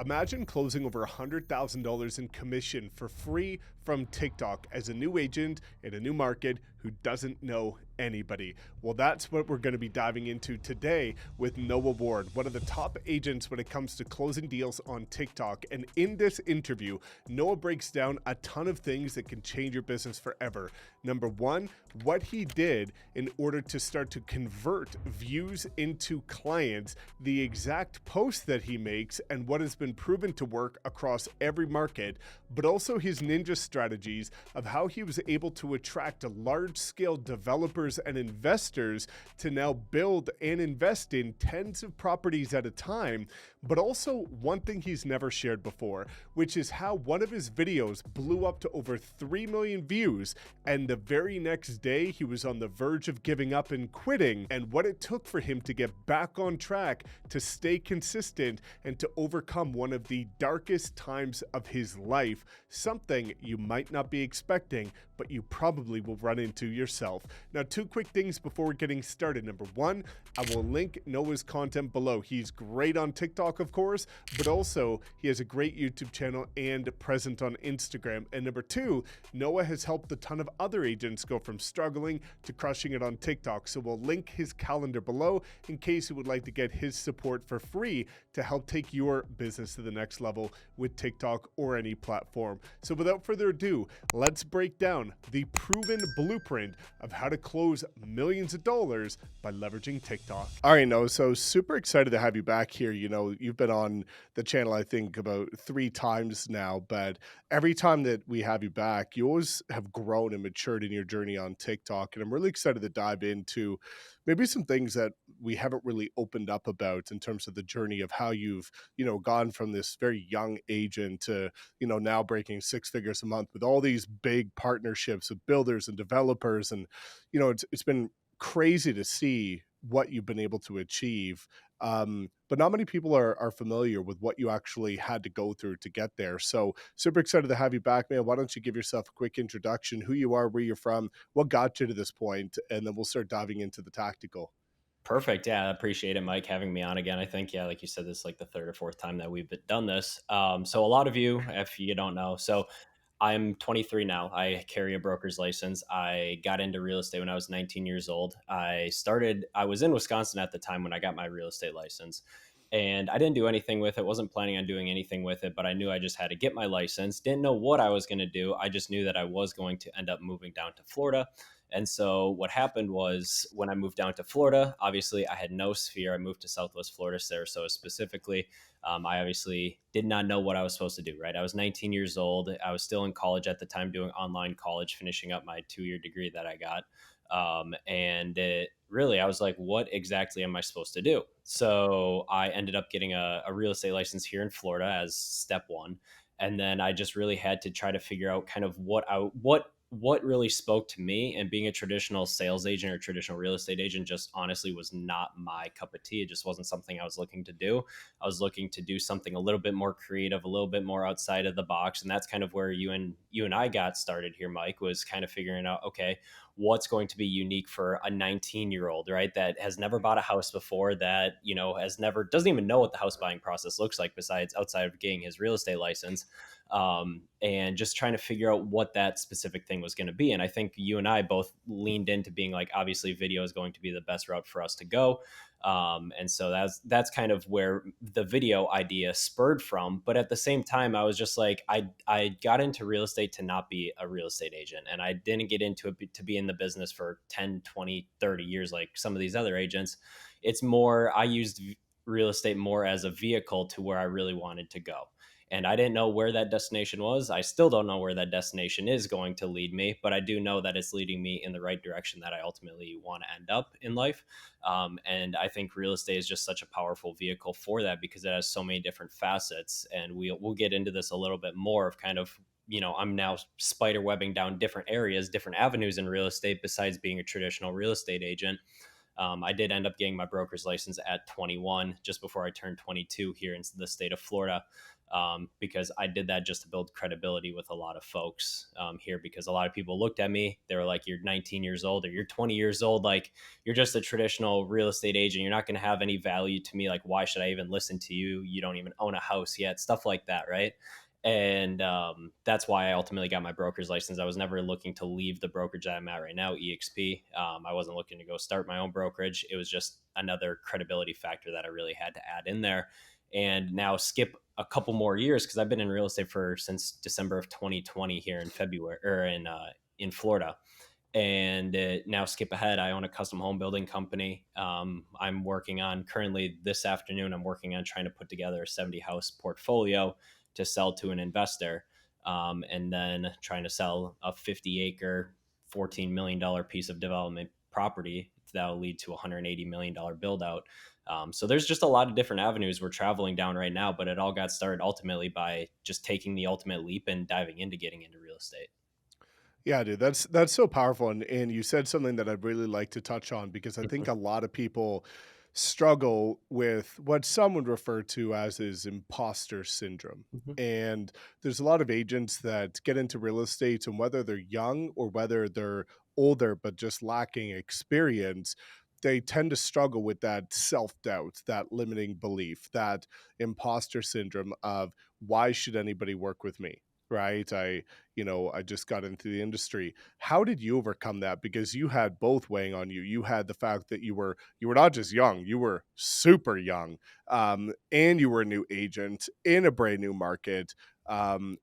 Imagine closing over $100,000 in commission for free from TikTok as a new agent in a new market who doesn't know anybody. Well, that's what we're going to be diving into today with Noah Ward, one of the top agents when it comes to closing deals on TikTok. And in this interview, Noah breaks down a ton of things that can change your business forever. Number one, what he did in order to start to convert views into clients, the exact post that he makes, and what has been proven to work across every market, but also his ninja strategies of how he was able to attract large-scale developers and investors to now build and invest in tens of properties at a time, but also one thing he's never shared before, which is how one of his videos blew up to over 3 million views, and the very next day he was on the verge of giving up and quitting, and what it took for him to get back on track, to stay consistent, and to overcome one of the darkest times of his life, something you might not be expecting, but you probably will run into yourself. Now, two quick things before we're getting started. Number one, I will link Noah's content below. He's great on TikTok, of course, but also he has a great YouTube channel and present on Instagram. And number two, Noah has helped a ton of other agents go from struggling to crushing it on TikTok. So we'll link his calendar below in case you would like to get his support for free to help take your business to the next level with TikTok or any platform. So without further ado, let's break down the proven blueprint of how to close millions of dollars by leveraging TikTok. All right, Noah, so super excited to have you back here. You know, you've been on the channel, I think, about 3 times now, but every time that we have you back, you always have grown and matured in your journey on TikTok. And I'm really excited to dive into maybe some things that we haven't really opened up about in terms of the journey of how you've, gone from this very young agent to, now breaking 6 figures a month with all these big partnerships with builders and developers. And, it's been crazy to see what you've been able to achieve. But not many people are familiar with what you actually had to go through to get there. So super excited to have you back, man. Why don't you give yourself a quick introduction, who you are, where you're from, what got you to this point, and then we'll start diving into the tactical. Perfect. Yeah, I appreciate it, Mike, having me on again. I think, yeah, like you said, this is like the third or fourth time that we've done this. So a lot of you, if you don't know, so I'm 23 now. I carry a broker's license. I got into real estate when I was 19 years old. I was in Wisconsin at the time when I got my real estate license. And I didn't do anything with it, wasn't planning on doing anything with it, but I knew I just had to get my license. Didn't know what I was going to do. I just knew that I was going to end up moving down to Florida. And so what happened was when I moved down to Florida, obviously I had no sphere. I moved to Southwest Florida, Sarasota specifically. I obviously did not know what I was supposed to do, right? I was 19 years old. I was still in college at the time doing online college, finishing up my 2-year degree that I got. I was like, what exactly am I supposed to do? So I ended up getting a real estate license here in Florida as step one. And then I just really had to try to figure out kind of what really spoke to me. And being a traditional sales agent or traditional real estate agent just honestly was not my cup of tea. It just wasn't something I was looking to do. I was looking to do something a little bit more creative, a little bit more outside of the box. And that's kind of where you and I got started here, Mike, was kind of figuring out, okay, what's going to be unique for a 19-year-old, right? That has never bought a house before, that, doesn't even know what the house buying process looks like besides outside of getting his real estate license. And just trying to figure out what that specific thing was going to be. And I think you and I both leaned into being like, obviously video is going to be the best route for us to go. And so that's kind of where the video idea spurred from. But at the same time, I was just like, I got into real estate to not be a real estate agent. And I didn't get into it to be in the business for 10, 20, 30 years like some of these other agents. It's more, I used real estate more as a vehicle to where I really wanted to go. And I didn't know where that destination was. I still don't know where that destination is going to lead me, but I do know that it's leading me in the right direction that I ultimately want to end up in life. And I think real estate is just such a powerful vehicle for that because it has so many different facets. And we'll get into this a little bit more of kind of, I'm now spider webbing down different areas, different avenues in real estate besides being a traditional real estate agent. I did end up getting my broker's license at 21, just before I turned 22 here in the state of Florida, because I did that just to build credibility with a lot of folks here. Because a lot of people looked at me, they were like, "You're 19 years old, or you're 20 years old. Like, you're just a traditional real estate agent. You're not going to have any value to me. Like, why should I even listen to you? You don't even own a house yet." Stuff like that, right? And that's why I ultimately got my broker's license. I was never looking to leave the brokerage that I'm at right now, EXP. I wasn't looking to go start my own brokerage. It was just another credibility factor that I really had to add in there. And now skip a couple more years, because I've been in real estate for since December of 2020 here in February, or in Florida. And now skip ahead, I own a custom home building company. I'm working on currently this afternoon, I'm working on trying to put together a 70 house portfolio to sell to an investor, and then trying to sell a 50-acre $14 million piece of development property that will lead to a $180 million build out. So there's just a lot of different avenues we're traveling down right now, but it all got started ultimately by just taking the ultimate leap and diving into getting into real estate. Yeah, dude, that's so powerful, and you said something that I'd really like to touch on because I think Mhm. a lot of people struggle with what some would refer to as is imposter syndrome. Mhm. And there's a lot of agents that get into real estate, and whether they're young or whether they're older but just lacking experience, they tend to struggle with that self-doubt, that limiting belief, that imposter syndrome of why should anybody work with me? Right? I just got into the industry. How did you overcome that? Because you had both weighing on you. You had the fact that you were not just young, you were super young, and you were a new agent in a brand new market,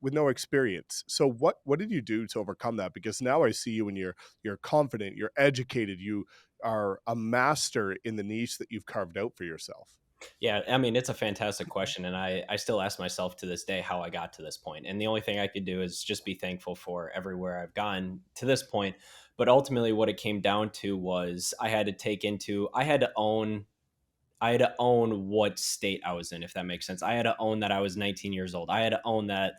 with no experience. So what did you do to overcome that? Because now I see you and you're confident, you're educated, you are a master in the niche that you've carved out for yourself. Yeah, I mean, it's a fantastic question. And I still ask myself to this day how I got to this point. And the only thing I could do is just be thankful for everywhere I've gone to this point. But ultimately, what it came down to was I had to own what state I was in, if that makes sense. I had to own that I was 19 years old. I had to own that,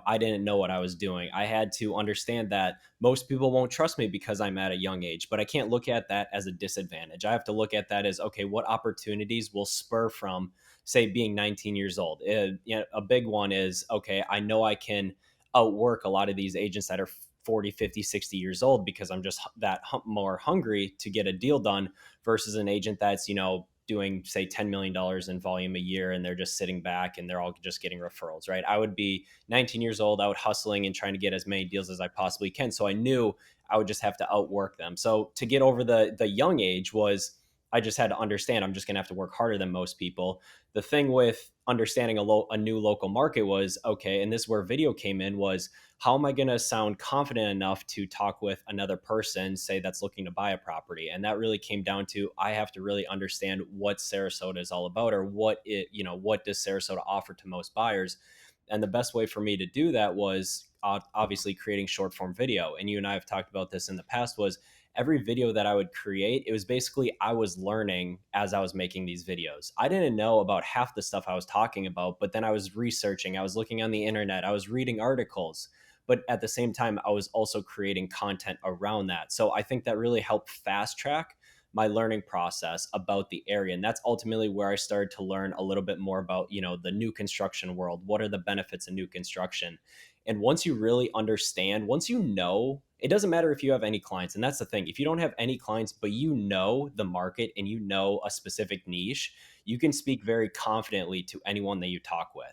I didn't know what I was doing. I had to understand that most people won't trust me because I'm at a young age, but I can't look at that as a disadvantage. I have to look at that as, okay, what opportunities will spur from, say, being 19 years old? A big one is, okay, I know I can outwork a lot of these agents that are 40, 50, 60 years old because I'm just that more hungry to get a deal done versus an agent that's, doing say $10 million in volume a year and they're just sitting back and they're all just getting referrals, right? I would be 19 years old out hustling and trying to get as many deals as I possibly can. So I knew I would just have to outwork them. So to get over the young age was, I just had to understand I'm just going to have to work harder than most people. The thing with understanding a new local market was, okay, and this is where video came in, was how am I going to sound confident enough to talk with another person, say, that's looking to buy a property? And that really came down to, I have to really understand what Sarasota is all about, or what does Sarasota offer to most buyers? And the best way for me to do that was obviously creating short form video. And you and I have talked about this in the past, was every video that I would create, it was basically I was learning as I was making these videos. I didn't know about half the stuff I was talking about, but then I was researching, I was looking on the internet, I was reading articles, but at the same time I was also creating content around that. So I think that really helped fast track my learning process about the area. And that's ultimately where I started to learn a little bit more about, the new construction world. What are the benefits of new construction? And once you really understand, once you know, it doesn't matter if you have any clients. And that's the thing. If you don't have any clients, but you know the market and you know a specific niche, you can speak very confidently to anyone that you talk with.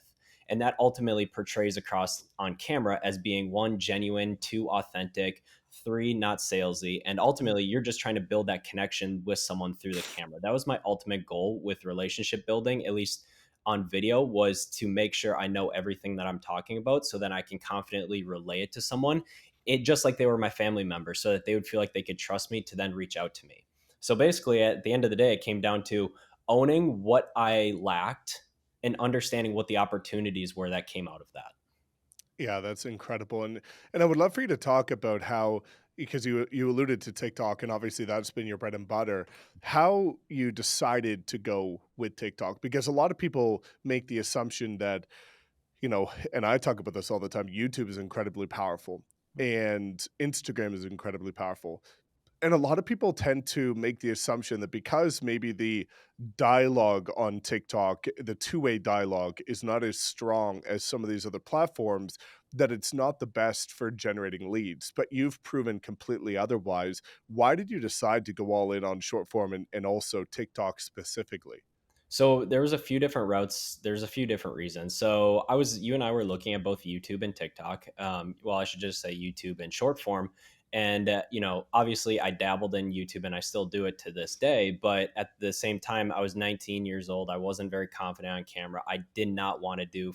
And that ultimately portrays across on camera as being, one, genuine, two, authentic, three, not salesy. And ultimately, you're just trying to build that connection with someone through the camera. That was my ultimate goal with relationship building, at least on video, was to make sure I know everything that I'm talking about so that I can confidently relay it to someone. It just like they were my family member, so that they would feel like they could trust me to then reach out to me. So basically, at the end of the day, it came down to owning what I lacked and understanding what the opportunities were that came out of that. Yeah, that's incredible, and I would love for you to talk about how, because you alluded to TikTok, and obviously that's been your bread and butter, how you decided to go with TikTok, because a lot of people make the assumption that, and I talk about this all the time, YouTube is incredibly powerful and Instagram is incredibly powerful. And a lot of people tend to make the assumption that because maybe the dialogue on TikTok, the two-way dialogue is not as strong as some of these other platforms, that it's not the best for generating leads. But you've proven completely otherwise. Why did you decide to go all in on short form and also TikTok specifically? So there was a few different routes. There's a few different reasons. So you and I were looking at both YouTube and TikTok. Well, I should just say YouTube and short form. And obviously, I dabbled in YouTube, and I still do it to this day. But at the same time, I was 19 years old. I wasn't very confident on camera. I did not want to do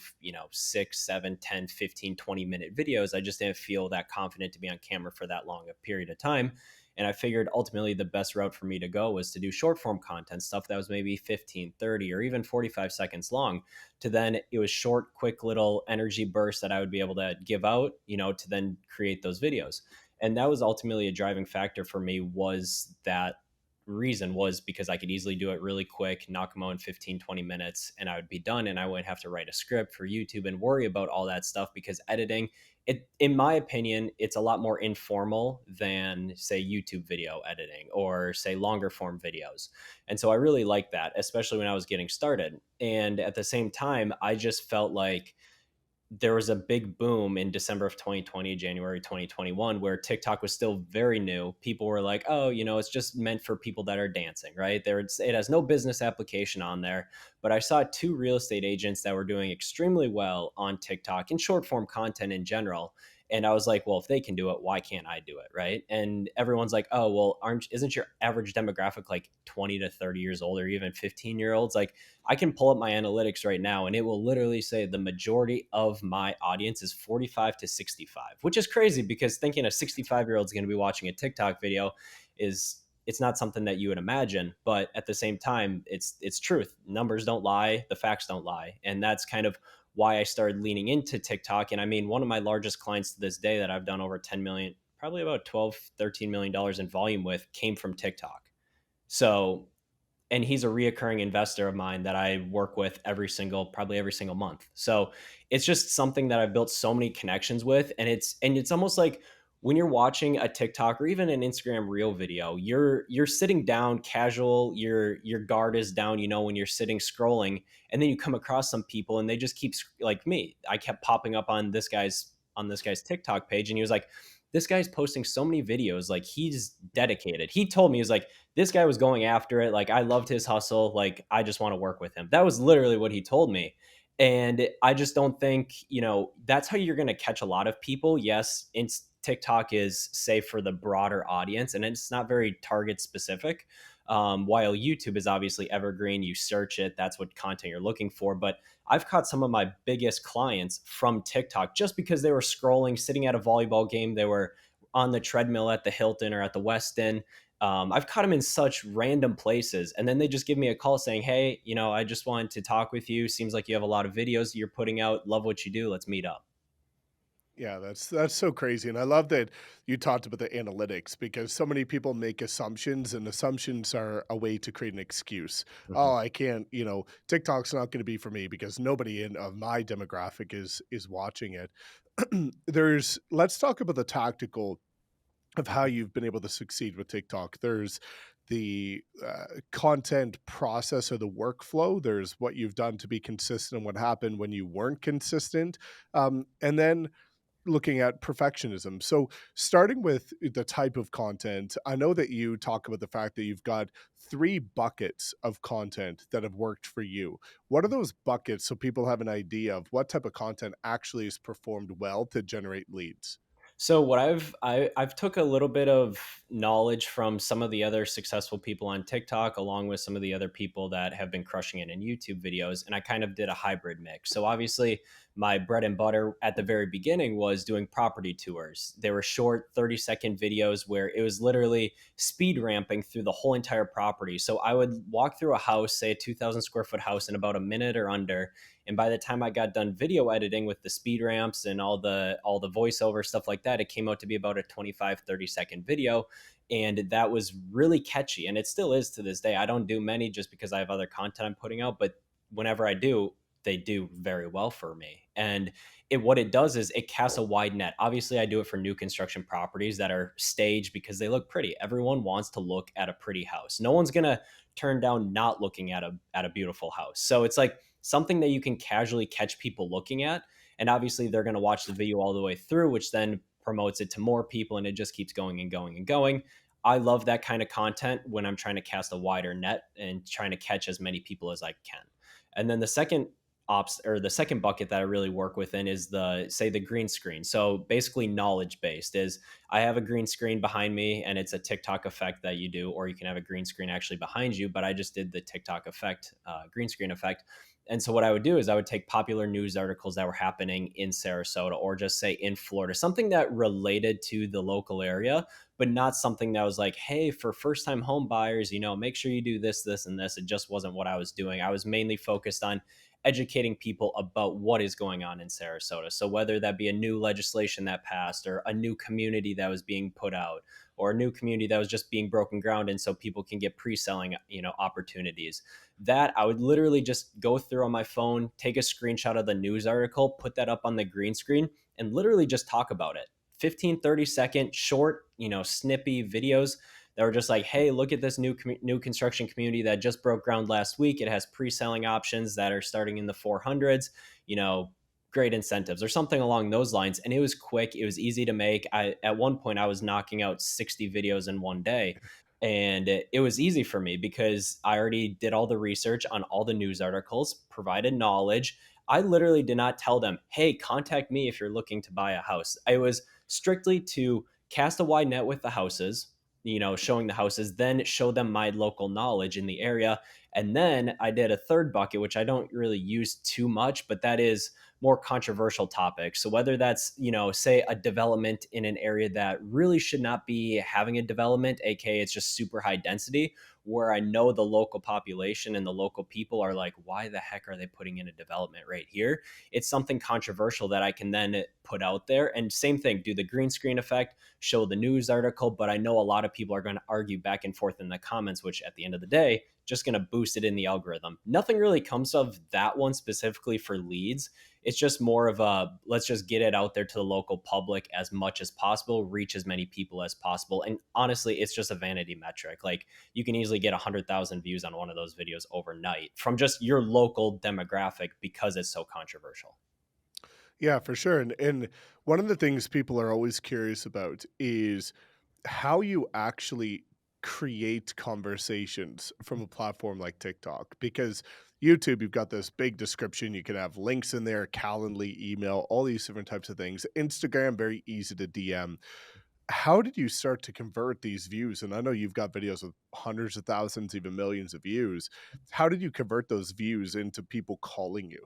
6, 7, 10, 15, 20-minute videos. I just didn't feel that confident to be on camera for that long a period of time. And I figured ultimately the best route for me to go was to do short form content, stuff that was maybe 15, 30, or even 45 seconds long. To then it was short, quick little energy bursts that I would be able to give out, to then create those videos. And that was ultimately a driving factor for me, was that reason was because I could easily do it really quick, knock them out in 15, 20 minutes, and I would be done. And I wouldn't have to write a script for YouTube and worry about all that stuff, because editing, in my opinion, it's a lot more informal than say YouTube video editing or say longer form videos. And so I really like that, especially when I was getting started. And at the same time, I just felt like there was a big boom in December of 2020, January 2021, where TikTok was still very new. People were like, oh, it's just meant for people that are dancing, right? It has no business application on there. But I saw two real estate agents that were doing extremely well on TikTok and short form content in general. And I was like, well, if they can do it, why can't I do it? Right. And everyone's like, oh, well, isn't your average demographic like 20 to 30 years old, or even 15-year-olds? Like, I can pull up my analytics right now, and it will literally say the majority of my audience is 45 to 65, which is crazy, because thinking a 65-year-old is going to be watching a TikTok video it's not something that you would imagine. But at the same time, it's truth. Numbers don't lie, the facts don't lie. And that's kind of why I started leaning into TikTok. And I mean, one of my largest clients to this day that I've done over 10 million, probably about 12, $13 million in volume with, came from TikTok. So, and he's a reoccurring investor of mine that I work with probably every single month. So it's just something that I've built so many connections with. And it's almost like when you're watching a TikTok or even an Instagram reel video, you're sitting down casual, your guard is down, when you're sitting scrolling, and then you come across some people and they just keep, like me. I kept popping up on this guy's TikTok page, and he was like, this guy's posting so many videos, like he's dedicated. He told me, he was like, this guy was going after it. Like, I loved his hustle. Like, I just want to work with him. That was literally what he told me. And I just don't think, that's how you're going to catch a lot of people. Yes, TikTok is safe for the broader audience, and it's not very target specific. While YouTube is obviously evergreen, you search it, that's what content you're looking for. But I've caught some of my biggest clients from TikTok just because they were scrolling, sitting at a volleyball game. They were on the treadmill at the Hilton or at the Westin. I've caught them in such random places, and then they just give me a call saying, hey, I just wanted to talk with you. Seems like you have a lot of videos that you're putting out. Love what you do. Let's meet up. Yeah, that's so crazy, and I love that you talked about the analytics because so many people make assumptions, and assumptions are a way to create an excuse. Mhm. Oh, I can't, TikTok's not going to be for me because nobody in of my demographic is watching it. There's let's talk about the tactical of how you've been able to succeed with TikTok. There's the content process or the workflow. There's what you've done to be consistent and what happened when you weren't consistent. And then looking at perfectionism. So, starting with the type of content, I know that you talk about the fact that you've got three buckets of content that have worked for you. What are those buckets so people have an idea of what type of content actually has performed well to generate leads? So what I've took a little bit of knowledge from some of the other successful people on TikTok, along with some of the other people that have been crushing it in YouTube videos, and I kind of did a hybrid mix. So obviously, my bread and butter at the very beginning was doing property tours. They were short 30-second videos where it was literally speed ramping through the whole entire property. So I would walk through a house, say a 2,000 square foot house, in about a minute or under, and by the time I got done video editing with the speed ramps and all the voiceover stuff like that, it came out to be about a 25, 30-second video. And that was really catchy. And it still is to this day. I don't do many just because I have other content I'm putting out, but whenever I do, they do very well for me. And what it does is it casts a wide net. Obviously, I do it for new construction properties that are staged because they look pretty. Everyone wants to look at a pretty house. No one's gonna turn down not looking at a beautiful house. So it's like something that you can casually catch people looking at. And obviously, they're gonna watch the video all the way through, which then promotes it to more people, and it just keeps going and going and going. I love that kind of content when I'm trying to cast a wider net and trying to catch as many people as I can. And then the second ops, or the second bucket that I really work within, is the green screen. So basically knowledge based is I have a green screen behind me and it's a TikTok effect that you do, or you can have a green screen actually behind you, but I just did the TikTok effect, green screen effect. And so what I would do is I would take popular news articles that were happening in Sarasota, or just say in Florida, something that related to the local area, but not something that was like, hey, for first time home buyers, make sure you do this, this, and this. It just wasn't what I was doing. I was mainly focused on educating people about what is going on in Sarasota. So whether that be a new legislation that passed, or a new community that was being put out, or a new community that was just being broken ground and so people can get pre-selling, opportunities, that I would literally just go through on my phone, take a screenshot of the news article, put that up on the green screen, and literally just talk about it. 15, 30-second short, snippy videos that were just like, hey, look at this new construction community that just broke ground last week. It has pre-selling options that are starting in the 400s, great incentives or something along those lines. And it was quick. It was easy to make. At one point I was knocking out 60 videos in one day. And it was easy for me because I already did all the research on all the news articles, provided knowledge. I literally did not tell them, hey, contact me if you're looking to buy a house. I was strictly to cast a wide net with the houses, showing the houses, then show them my local knowledge in the area. And then I did a third bucket, which I don't really use too much, but that is more controversial topics. So whether that's, say a development in an area that really should not be having a development, aka it's just super high density, where I know the local population and the local people are like, why the heck are they putting in a development right here? It's something controversial that I can then put out there. And same thing, do the green screen effect, show the news article. But I know a lot of people are going to argue back and forth in the comments, which at the end of the day, just going to boost it in the algorithm. Nothing really comes of that one specifically for leads. It's just more of a, let's just get it out there to the local public as much as possible, reach as many people as possible. And honestly, it's just a vanity metric. Like, you can easily get 100,000 views on one of those videos overnight from just your local demographic because it's so controversial. Yeah, for sure. And one of the things people are always curious about is how you actually create conversations from a platform like TikTok. Because YouTube, you've got this big description, you can have links in there, Calendly, email, all these different types of things. Instagram, very easy to DM. How did you start to convert these views? And I know you've got videos with hundreds of thousands, even millions of views. How did you convert those views into people calling you?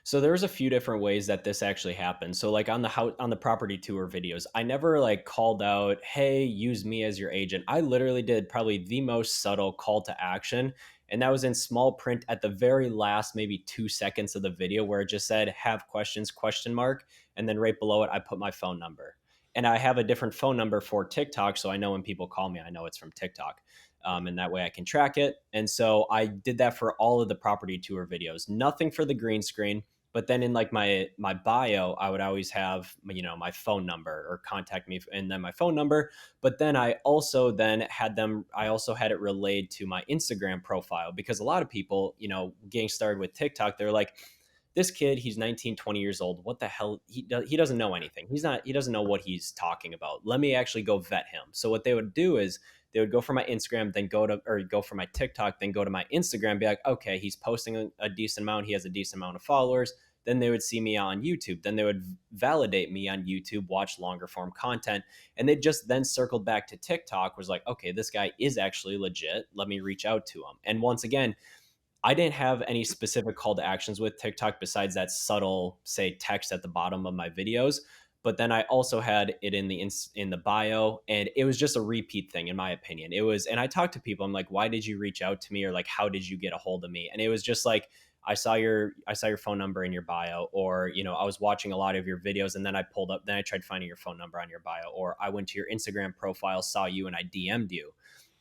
So there's a few different ways that this actually happened. So like on the house, on the property tour videos, I never like called out, "Hey, use me as your agent." I literally did probably the most subtle call to action, and that was in small print at the very last maybe 2 seconds of the video, where it just said, "Have questions?" question mark, and then right below it I put my phone number. And I have a different phone number for TikTok, so I know when people call me, I know it's from TikTok. And that way I can track it. And so I did that for all of the property tour videos. Nothing for the green screen, but then in like my bio, I would always have, my phone number, or contact me, and then my phone number. But then I also had it relayed to my Instagram profile, because a lot of people, getting started with TikTok, they're like, this kid, he's 19, 20 years old, what the hell, he doesn't know anything, he doesn't know what he's talking about, let me actually go vet him. So what they would do is they would go for my Instagram, then go for my TikTok, then go to my Instagram, be like, okay, he's posting a decent amount, he has a decent amount of followers. Then they would see me on YouTube, then they would validate me on YouTube, watch longer form content, and they just then circled back to TikTok, was like, okay, this guy is actually legit, let me reach out to him. And once again, I didn't have any specific call to actions with TikTok besides that subtle, say, text at the bottom of my videos. But then I also had it in the bio, and it was just a repeat thing, in my opinion. It was, and I talked to people. I'm like, why did you reach out to me, or like, how did you get a hold of me? And it was just like, I saw your phone number in your bio, or I was watching a lot of your videos, and then I pulled up, then I tried finding your phone number on your bio, or I went to your Instagram profile, saw you, and I DM'd you.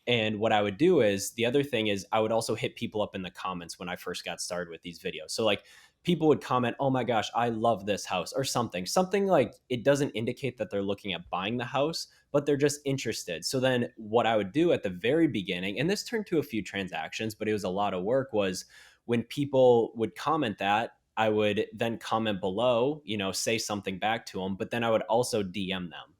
And what I would do is, the other thing is, I would also hit people up in the comments when I first got started with these videos. So like, people would comment, "Oh my gosh, I love this house," or something. Something like it doesn't indicate that they're looking at buying the house, but they're just interested. So then what I would do at the very beginning, and this turned to a few transactions, but it was a lot of work, was when people would comment that, I would then comment below, say something back to them, but then I would also DM them.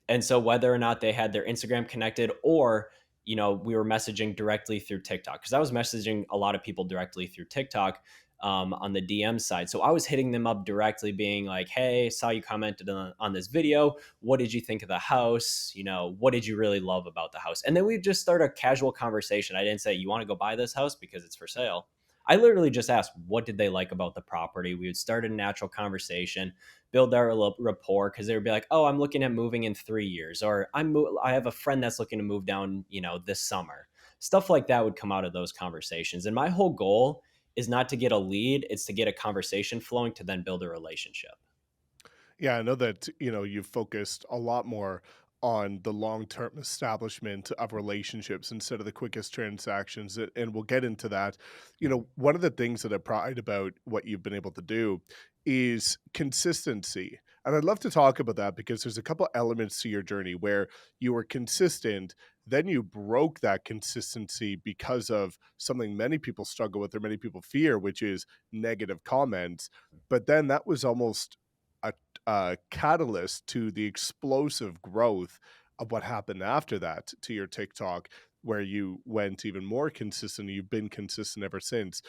And so whether or not they had their Instagram connected, or, we were messaging directly through TikTok, because I was messaging a lot of people directly through TikTok, on the DM side. So I was hitting them up directly, being like, "Hey, saw you commented on this video. What did you think of the house? What did you really love about the house?" And then we just start a casual conversation. I didn't say, "You want to go buy this house because it's for sale." I literally just asked, what did they like about the property? We would start a natural conversation, build our rapport, because they would be like, "Oh, I'm looking at moving in 3 years," or I have a friend that's looking to move down, this summer. Stuff like that would come out of those conversations. And my whole goal is not to get a lead; it's to get a conversation flowing to then build a relationship. Yeah, I know that, you've focused a lot more on the long-term establishment of relationships instead of the quickest transactions, and we'll get into that. One of the things that I pride about what you've been able to do is consistency. And I'd love to talk about that because there's a couple elements to your journey where you were consistent, then you broke that consistency because of something many people struggle with or many people fear, which is negative comments. But then that was almost a catalyst to the explosive growth of what happened after that to your TikTok, where you went even more consistent. You've been consistent ever since.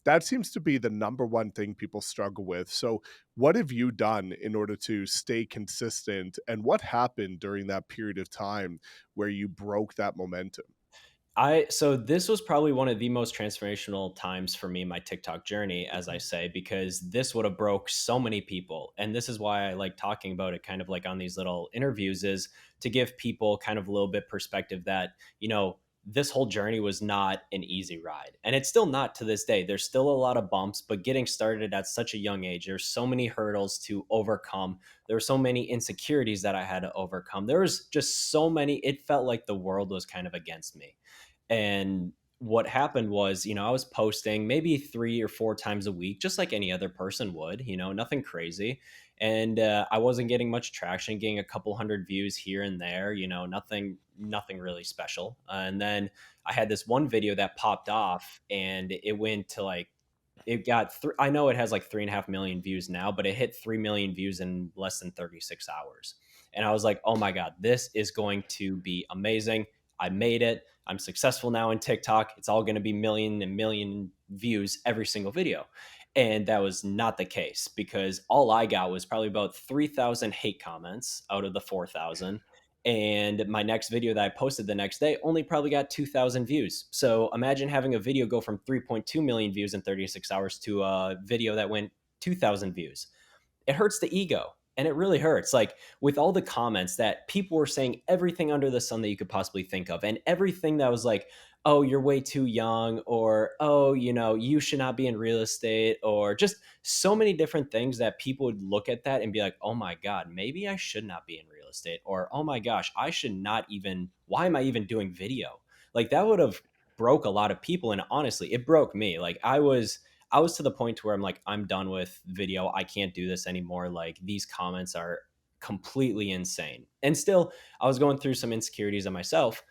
That seems to be the number one thing people struggle with. So, what have you done in order to stay consistent? And what happened during that period of time where you broke that momentum? So this was probably one of the most transformational times for me in my TikTok journey, as I Mhm. say, because this would have broke so many people. And this is why I like talking about it kind of like on these little interviews, is to give people kind of a little bit perspective that, this whole journey was not an easy ride. And it's still not to this day. There's still a lot of bumps, but getting started at such a young age, there's so many hurdles to overcome. There were so many insecurities that I had to overcome. There was just so many, it felt like the world was kind of against me. And what happened was, I was posting maybe 3 or 4 times a week, just like any other person would, nothing crazy. And I wasn't getting much traction, getting a couple hundred views here and there, nothing really special. And then I had this one video that popped off, and it went to like, I know it has like 3.5 million views now, but it hit 3 million views in less than 36 hours. And I was like, oh my God, this is going to be amazing. I made it. I'm successful now in TikTok. It's all going to be million and million views every single video. And that was not the case, because all I got was probably about 3,000 hate comments out of the 4,000. And my next video that I posted the next day only probably got 2,000 views. So imagine having a video go from 3.2 million views in 36 hours to a video that went 2,000 views. It hurts the ego, and it really hurts. Like, with all the comments that people were saying everything under the sun that you could possibly think of, and everything that was like, "Oh, you're way too young," or, "Oh, you should not be in real estate," or just so many different things that people would look at that and be like, "Oh my God, maybe I should not be in real estate," or, "Oh my gosh, I should not even, why am I even doing video?" Like, that would have broke a lot of people. And honestly, it broke me. Like, I was to the point where I'm like, I'm done with video. I can't do this anymore. Like, these comments are completely insane. And still, I was going through some insecurities of myself,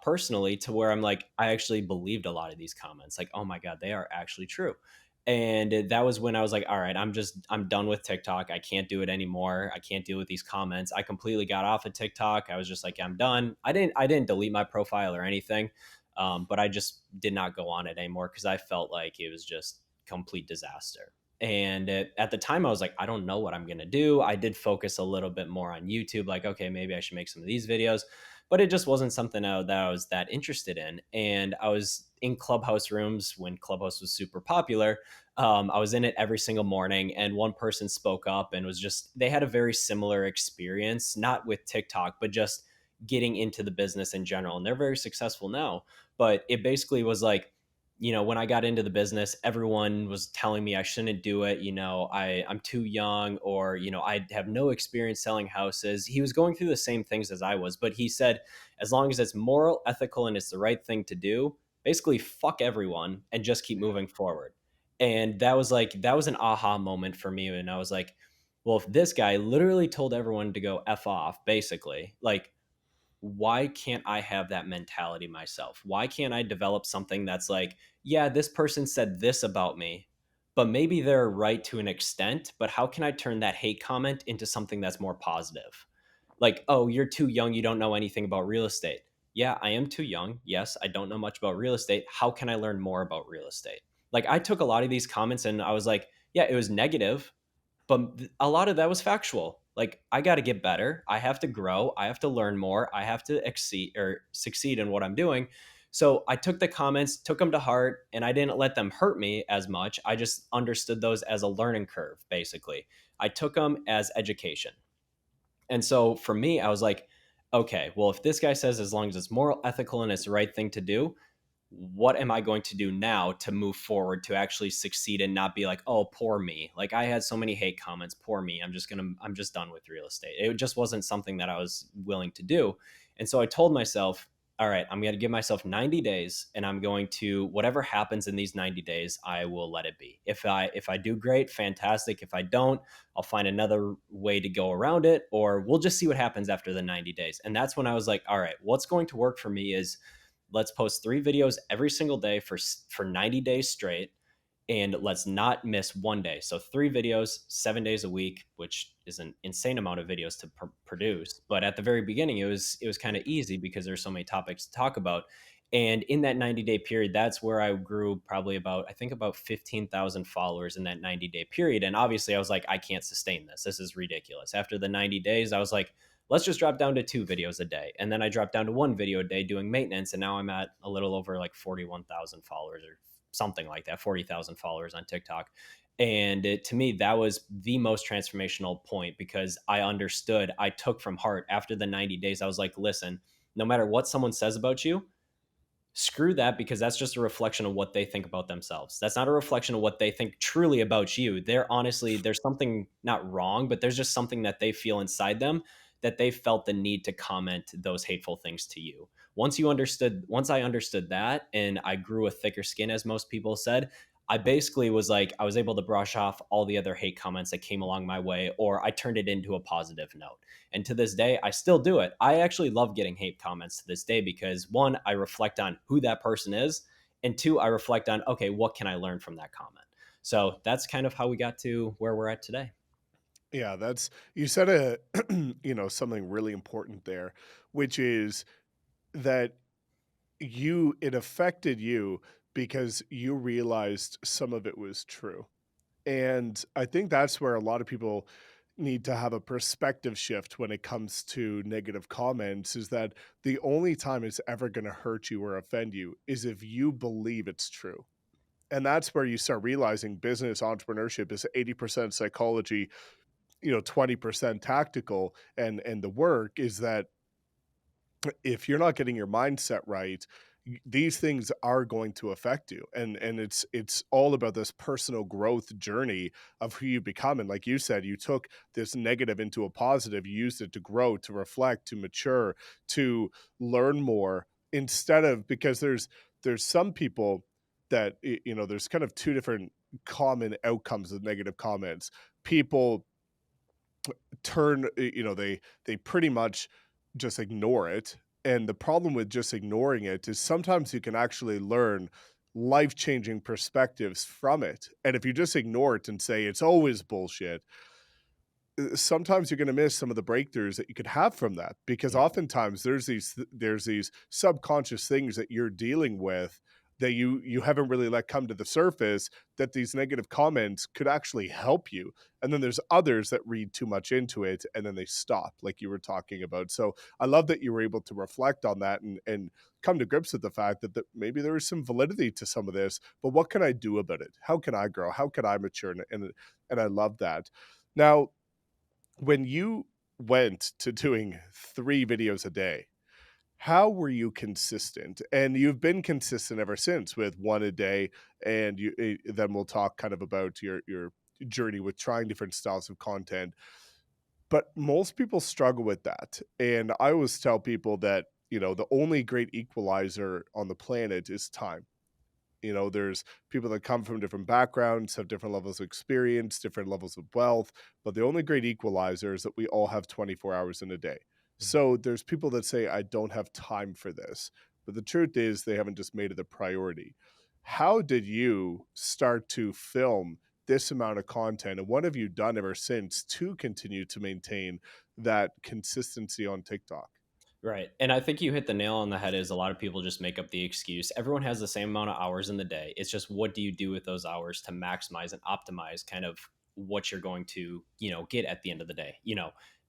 personally, to where I'm like, I actually believed a lot of these comments. Like, oh my God, they are actually true. And that was when I was like, all right, I'm done with TikTok. I can't do it anymore. I can't deal with these comments. I completely got off of TikTok. I was just like, I'm done. I didn't delete my profile or anything. But I just did not go on it anymore, because I felt like it was just complete disaster. And at the time, I was like, I don't know what I'm going to do. I did focus a little bit more on YouTube, like, okay, maybe I should make some of these videos, but it just wasn't something that I was that interested in. And I was in Clubhouse rooms when Clubhouse was super popular. I was in it every single morning, and one person spoke up and was just, they had a very similar experience, not with TikTok, but just getting into the business in general. And they're very successful now. But it basically was like, when I got into the business, everyone was telling me I shouldn't do it. I'm too young, or, I have no experience selling houses. He was going through the same things as I was, but he said, as long as it's moral, ethical, and it's the right thing to do, basically fuck everyone and just keep moving forward. And that was an aha moment for me. And I was like, well, if this guy literally told everyone to go F off, basically, like, why can't I have that mentality myself? Why can't I develop something that's like, yeah, this person said this about me, but maybe they're right to an extent, but how can I turn that hate comment into something that's more positive? Like, oh, you're too young, you don't know anything about real estate. Yeah, I am too young. Yes, I don't know much about real estate. How can I learn more about real estate? Like, I took a lot of these comments and I was like, yeah, it was negative, but a lot of that was factual. Like, I got to get better. I have to grow. I have to learn more. I have to exceed or succeed in what I'm doing. So I took the comments, took them to heart, and I didn't let them hurt me as much. I just understood those as a learning curve, basically. I took them as education. And so for me, I was like, okay, well, if this guy says as long as it's moral, ethical, and it's the right thing to do, what am I going to do now to move forward to actually succeed and not be like, oh, poor me. Like, I had so many hate comments, poor me. I'm just done with real estate. It just wasn't something that I was willing to do. And so I told myself, all right, I'm going to give myself 90 days and I'm going to, whatever happens in these 90 days, I will let it be. If I do great, fantastic. If I don't, I'll find another way to go around it, or we'll just see what happens after the 90 days. And that's when I was like, all right, what's going to work for me is let's post 3 videos every single day for 90 days straight, and let's not miss one day. So 3 videos, 7 days a week, which is an insane amount of videos to produce. But at the very beginning, it was kind of easy because there's so many topics to talk about. And in that 90-day period, that's where I grew probably about 15,000 followers in that 90-day period. And obviously, I was like, I can't sustain this. This is ridiculous. After the 90 days, I was like, let's just drop down to 2 videos a day. And then I dropped down to 1 video a day doing maintenance. And now I'm at a little over like 41,000 followers or something like that, 40,000 followers on TikTok. And to me, that was the most transformational point because I took from heart after the 90 days. I was like, listen, no matter what someone says about you, screw that, because that's just a reflection of what they think about themselves. That's not a reflection of what they think truly about you. They're honestly, there's something not wrong, but there's just something that they feel inside them that they felt the need to comment those hateful things to you. Once I understood that and I grew a thicker skin, as most people said, I basically was like, I was able to brush off all the other hate comments that came along my way, or I turned it into a positive note. And to this day, I still do it. I actually love getting hate comments to this day because one, I reflect on who that person is. And two, I reflect on, okay, what can I learn from that comment? So that's kind of how we got to where we're at today. Yeah, that's you said a something really important there, which is that it affected you because you realized some of it was true. And I think that's where a lot of people need to have a perspective shift when it comes to negative comments, is that the only time it's ever going to hurt you or offend you is if you believe it's true. And that's where you start realizing business entrepreneurship is 80% psychology, 20% tactical. And the work is that if you're not getting your mindset right, these things are going to affect you. And it's all about this personal growth journey of who you become. And like you said, you took this negative into a positive, you used it to grow, to reflect, to mature, to learn more, instead of, because there's some people that there's kind of two different common outcomes of negative comments. People they pretty much just ignore it. And the problem with just ignoring it is sometimes you can actually learn life-changing perspectives from it. And if you just ignore it and say it's always bullshit, sometimes you're going to miss some of the breakthroughs that you could have from that, because Mhm. oftentimes there's these subconscious things that you're dealing with that you haven't really let come to the surface, that these negative comments could actually help you. And then there's others that read too much into it and then they stop, like you were talking about. So I love that you were able to reflect on that and come to grips with the fact that maybe there is some validity to some of this, but what can I do about it? How can I grow? How can I mature? And I love that. Now, when you went to doing 3 videos a day, how were you consistent? And you've been consistent ever since with 1 a day, and then we'll talk kind of about your journey with trying different styles of content. But most people struggle with that, and I always tell people that, the only great equalizer on the planet is time. You know, there's people that come from different backgrounds, have different levels of experience, different levels of wealth, but the only great equalizer is that we all have 24 hours in a day. So there's people that say, I don't have time for this. But the truth is, they haven't just made it a priority. How did you start to film this amount of content? And what have you done ever since to continue to maintain that consistency on TikTok? Right. And I think you hit the nail on the head is a lot of people just make up the excuse. Everyone has the same amount of hours in the day. It's just what do you do with those hours to maximize and optimize kind of what you're going to, get at the end of the day.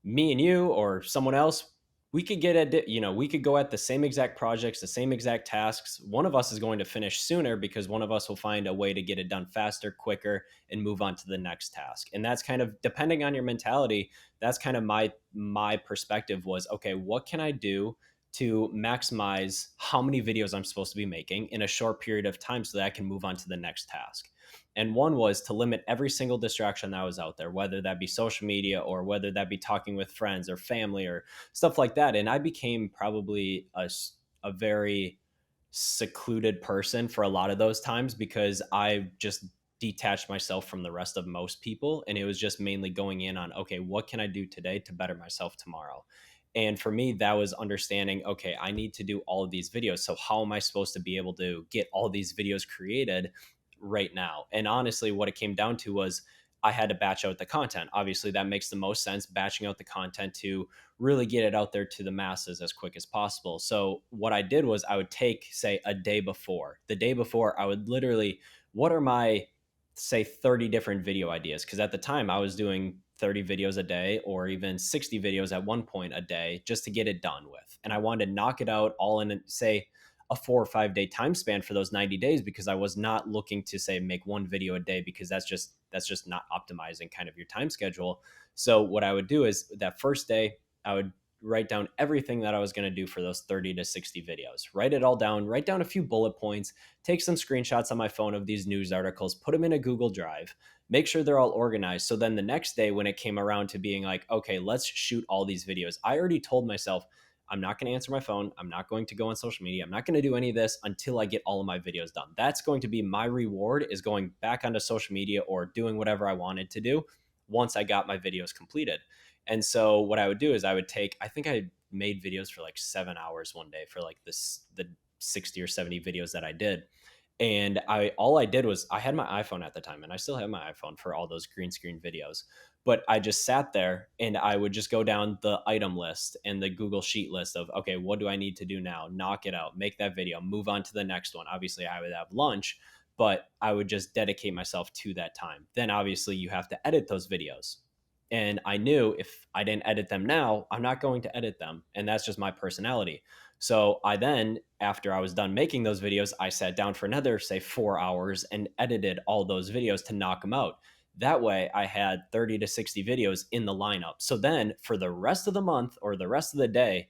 Me and you or someone else, we could get at, we could go at the same exact projects, the same exact tasks. One of us is going to finish sooner because one of us will find a way to get it done faster, quicker, and move on to the next task. And that's kind of depending on your mentality. That's kind of my perspective was, okay, what can I do to maximize how many videos I'm supposed to be making in a short period of time so that I can move on to the next task. And one was to limit every single distraction that was out there, whether that be social media or whether that be talking with friends or family or stuff like that. And I became probably a very secluded person for a lot of those times because I just detached myself from the rest of most people. And it was just mainly going in on, okay, what can I do today to better myself tomorrow? And for me, that was understanding, okay, I need to do all of these videos. So, how am I supposed to be able to get all these videos created right now? And honestly, what it came down to was I had to batch out the content. Obviously, that makes the most sense, batching out the content to really get it out there to the masses as quick as possible. So, what I did was I would take, say, a day before. The day before, I would literally, what are my, say, 30 different video ideas? Because at the time, I was doing 30 videos a day or even 60 videos at one point a day just to get it done with. And I wanted to knock it out all in, say, a 4 or 5 day time span for those 90 days because I was not looking to say make one video a day because that's just not optimizing kind of your time schedule. So what I would do is that first day I would write down everything that I was going to do for those 30 to 60 videos. Write it all down, write down a few bullet points, take some screenshots on my phone of these news articles, put them in a Google Drive, make sure they're all organized. So then the next day when it came around to being like, okay, let's shoot all these videos, I already told myself I'm not going to answer my phone. I'm not going to go on social media. I'm not going to do any of this until I get all of my videos done. That's going to be my reward, is going back onto social media or doing whatever I wanted to do once I got my videos completed. And so what I would do is I would take, I think I made videos for like 7 hours one day for like the 60 or 70 videos that I did. And all I did was I had my iPhone at the time and I still have my iPhone for all those green screen videos. But I just sat there and I would just go down the item list and the Google Sheet list of, okay, what do I need to do now? Knock it out, make that video, move on to the next one. Obviously, I would have lunch, but I would just dedicate myself to that time. Then obviously you have to edit those videos. And I knew if I didn't edit them now, I'm not going to edit them. And that's just my personality. So I then, after I was done making those videos, I sat down for another, say, 4 hours and edited all those videos to knock them out. That way I had 30 to 60 videos in the lineup. So then for the rest of the month or the rest of the day,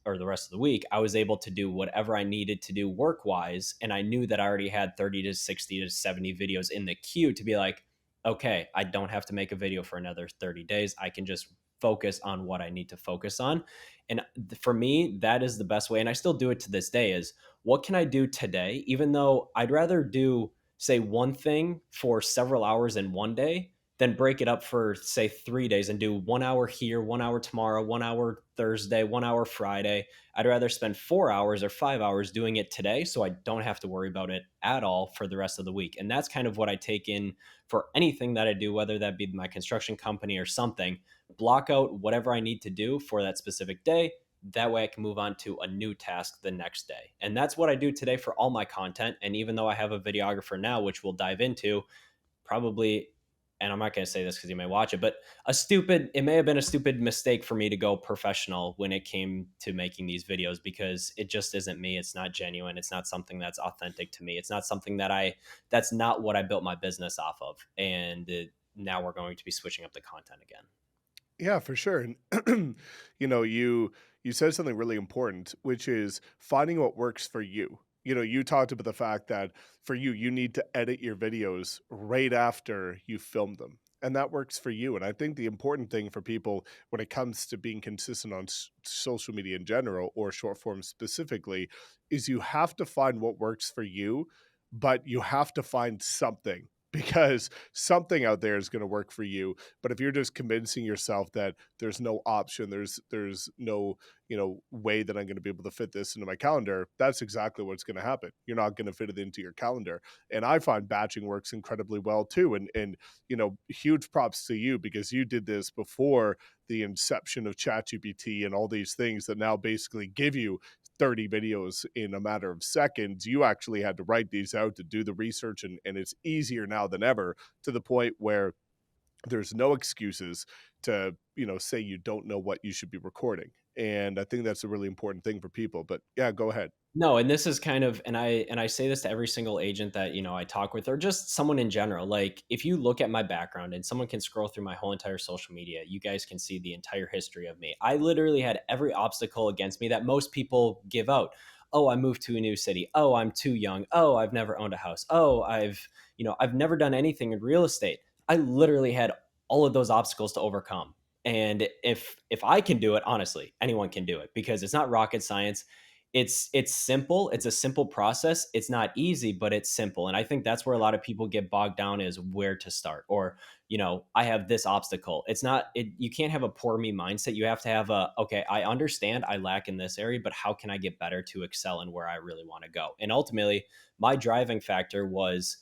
or the rest of the week, I was able to do whatever I needed to do work wise. And I knew that I already had 30 to 60 to 70 videos in the queue to be like, okay, I don't have to make a video for another 30 days. I can just focus on what I need to focus on. And for me, that is the best way. And I still do it to this day is what can I do today? Even though I'd rather do, say, one thing for several hours in one day then break it up for say 3 days and do 1 hour here, 1 hour tomorrow, 1 hour Thursday, 1 hour Friday. I'd rather spend 4 hours or 5 hours doing it today so I don't have to worry about it at all for the rest of the week. And that's kind of what I take in for anything that I do, whether that be my construction company or something. Block out whatever I need to do for that specific day. That way I can move on to a new task the next day. And that's what I do today for all my content. And even though I have a videographer now, which we'll dive into, probably, and I'm not going to say this because you may watch it, but it may have been a stupid mistake for me to go professional when it came to making these videos because it just isn't me. It's not genuine. It's not something that's authentic to me. It's not something that's not what I built my business off of. And now we're going to be switching up the content again. Yeah, for sure. And you said something really important, which is finding what works for you. You talked about the fact that for you, you need to edit your videos right after you film them. And that works for you. And I think the important thing for people when it comes to being consistent on social media in general or short form specifically is you have to find what works for you, but you have to find something because something out there is going to work for you. But if you're just convincing yourself that there's no option, there's no, way that I'm going to be able to fit this into my calendar, that's exactly what's going to happen. You're not going to fit it into your calendar. And I find batching works incredibly well too. And huge props to you because you did this before the inception of ChatGPT and all these things that now basically give you 30 videos in a matter of seconds. You actually had to write these out to do the research, and it's easier now than ever, to the point where there's no excuses to, say you don't know what you should be recording. And I think that's a really important thing for people. But yeah, go ahead. No, and this is kind of, and I say this to every single agent that, I talk with, or just someone in general. Like, if you look at my background and someone can scroll through my whole entire social media, you guys can see the entire history of me. I literally had every obstacle against me that most people give out. Oh, I moved to a new city. Oh, I'm too young. Oh, I've never owned a house. Oh, I've never done anything in real estate. I literally had all of those obstacles to overcome. And if I can do it, honestly, anyone can do it, because it's not rocket science. It's simple. It's a simple process. It's not easy, but it's simple. And I think that's where a lot of people get bogged down, is where to start. Or, I have this obstacle. It's not it You can't have a poor me mindset. You have to have a, okay, I understand I lack in this area, but how can I get better to excel in where I really want to go? And ultimately, my driving factor was,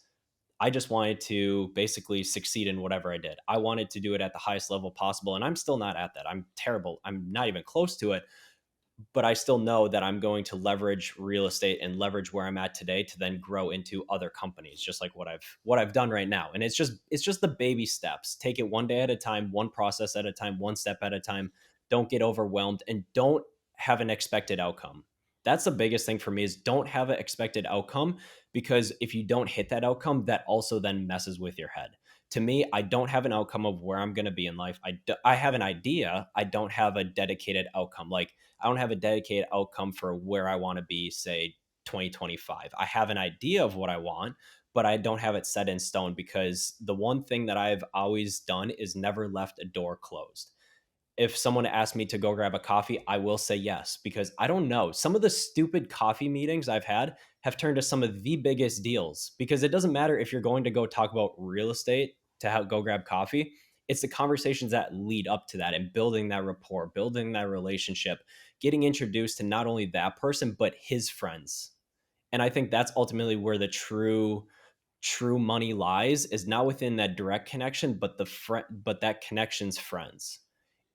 I just wanted to basically succeed in whatever I did. I wanted to do it at the highest level possible. And I'm still not at that. I'm terrible. I'm not even close to it, but I still know that I'm going to leverage real estate and leverage where I'm at today to then grow into other companies, just like what I've done right now. And it's just the baby steps. Take it one day at a time, one process at a time, one step at a time. Don't get overwhelmed, and don't have an expected outcome. That's the biggest thing for me, is don't have an expected outcome, because if you don't hit that outcome, that also then messes with your head. To me, I don't have an outcome of where I'm going to be in life. I have an idea. I don't have a dedicated outcome. Like, I don't have a dedicated outcome for where I want to be, say 2025. I have an idea of what I want, but I don't have it set in stone, because the one thing that I've always done is never left a door closed. If someone asked me to go grab a coffee, I will say yes, because I don't know. Some of the stupid coffee meetings I've had have turned to some of the biggest deals, because it doesn't matter if you're going to go talk about real estate to go grab coffee. It's the conversations that lead up to that, and building that rapport, building that relationship, getting introduced to not only that person, but his friends. And I think that's ultimately where the true money lies, is not within that direct connection, but but that connection's friends.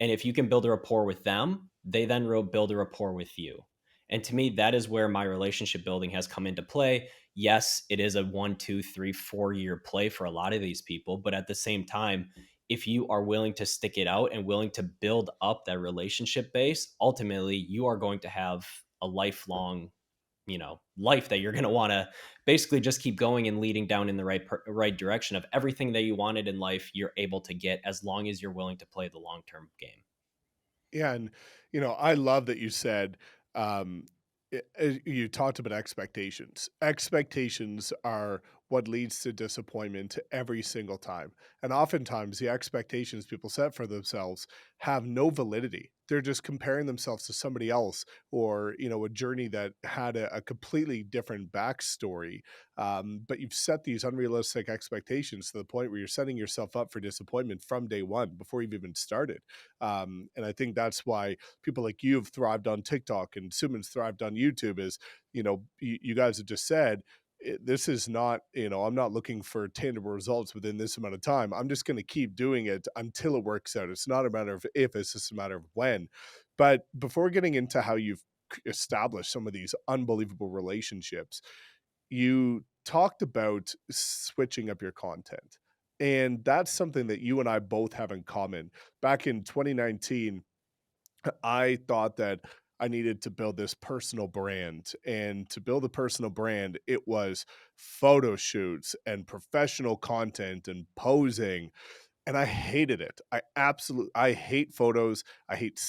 And if you can build a rapport with them, they then build a rapport with you. And to me, that is where my relationship building has come into play. Yes, it is a 1, 2, 3, 4 year play for a lot of these people, but at the same time, if you are willing to stick it out and willing to build up that relationship base, ultimately you are going to have a lifelong, life that you're going to want to basically just keep going and leading down in the right direction of everything that you wanted in life. You're able to get, as long as you're willing to play the long-term game. Yeah, and I love that you said, you talked about expectations. Expectations are what leads to disappointment every single time. And oftentimes the expectations people set for themselves have no validity. They're just comparing themselves to somebody else, or, a journey that had a completely different backstory. But you've set these unrealistic expectations to the point where you're setting yourself up for disappointment from day one before you've even started. And I think that's why people like you have thrived on TikTok and Suman's thrived on YouTube. Is, you guys have just said, this is not, I'm not looking for tangible results within this amount of time. I'm just going to keep doing it until it works out. It's not a matter of if, it's just a matter of when. But before getting into how you've established some of these unbelievable relationships, you talked about switching up your content. And that's something that you and I both have in common. Back in 2019, I thought that I needed to build this personal brand. And to build a personal brand, it was photo shoots and professional content and posing, and I hated it. I hate photos. I hate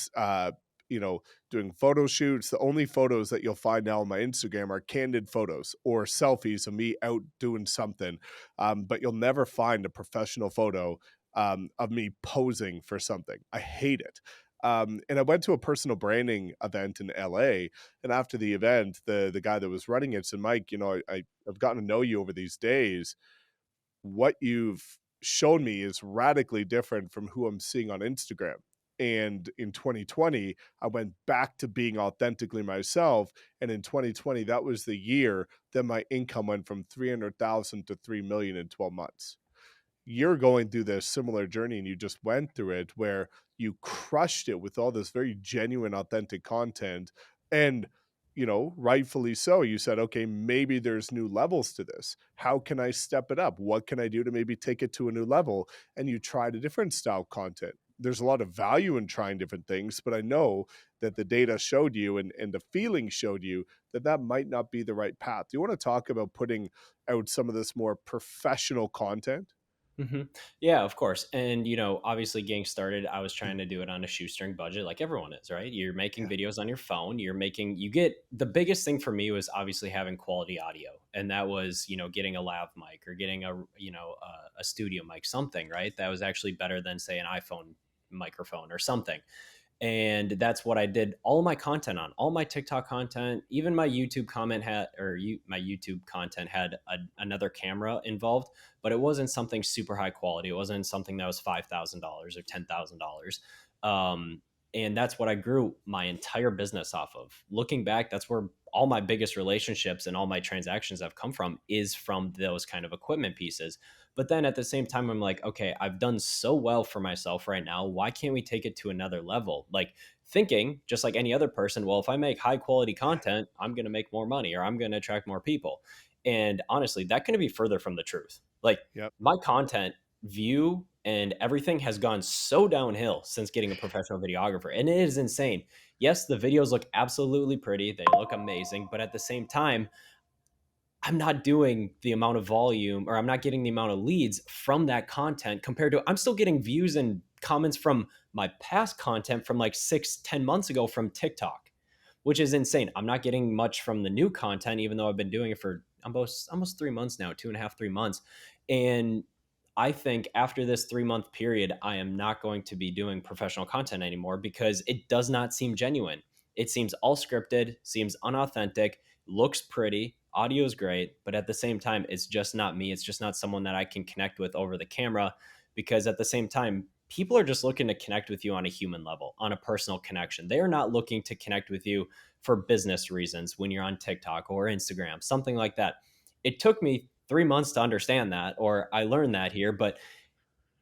doing photo shoots. The only photos that you'll find now on my Instagram are candid photos or selfies of me out doing something. But you'll never find a professional photo of me posing for something. I hate it. And I went to a personal branding event in LA. And after the event, the guy that was running it said, Mike, I've gotten to know you over these days. What you've shown me is radically different from who I'm seeing on Instagram. And in 2020, I went back to being authentically myself. And in 2020, that was the year that my income went from 300,000 to 3 million in 12 months. You're going through this similar journey, and you just went through it where you crushed it with all this very genuine, authentic content. And, rightfully so, you said, okay, maybe there's new levels to this. How can I step it up? What can I do to maybe take it to a new level? And you tried a different style content. There's a lot of value in trying different things, but I know that the data showed you and the feeling showed you that that might not be the right path. Do you want to talk about putting out some of this more professional content? hmm Yeah, of course. And, obviously getting started, I was trying to do it on a shoestring budget like everyone is, right? You're making Yeah. videos on your phone. You get the biggest thing for me was obviously having quality audio. And that was, getting a lav mic or getting a studio mic, something, right? That was actually better than, say, an iPhone microphone or something. And that's what I did all my content on, all my TikTok content, even my YouTube comment had, my YouTube content had another camera involved, but it wasn't something super high quality. It wasn't something that was $5,000 or $10,000. Um, and that's what I grew my entire business off of. Looking back, that's where all my biggest relationships and all my transactions have come from is from those kind of equipment pieces. But then at the same time, I'm like, okay, I've done so well for myself right now. Why can't we take it to another level? Like thinking, just like any other person, well, if I make high quality content, I'm going to make more money or I'm going to attract more people. And honestly, that couldn't be further from the truth. Like Yep. my content view and everything has gone so downhill since getting a professional videographer. And it is insane. Yes, the videos look absolutely pretty, they look amazing. But at the same time, I'm not doing the amount of volume or I'm not getting the amount of leads from that content compared to I'm still getting views and comments from my past content from like 6, 10 months ago from TikTok, which is insane. I'm not getting much from the new content, even though I've been doing it for almost 3 months now, 2.5, 3 months. And I think after this 3 month period, I am not going to be doing professional content anymore because it does not seem genuine. It seems all scripted, seems unauthentic, looks pretty, audio is great, but at the same time, it's just not me. It's just not someone that I can connect with over the camera because at the same time, people are just looking to connect with you on a human level, on a personal connection. They are not looking to connect with you for business reasons when you're on TikTok or Instagram, something like that. It took me 3 months to understand that, or I learned that here, but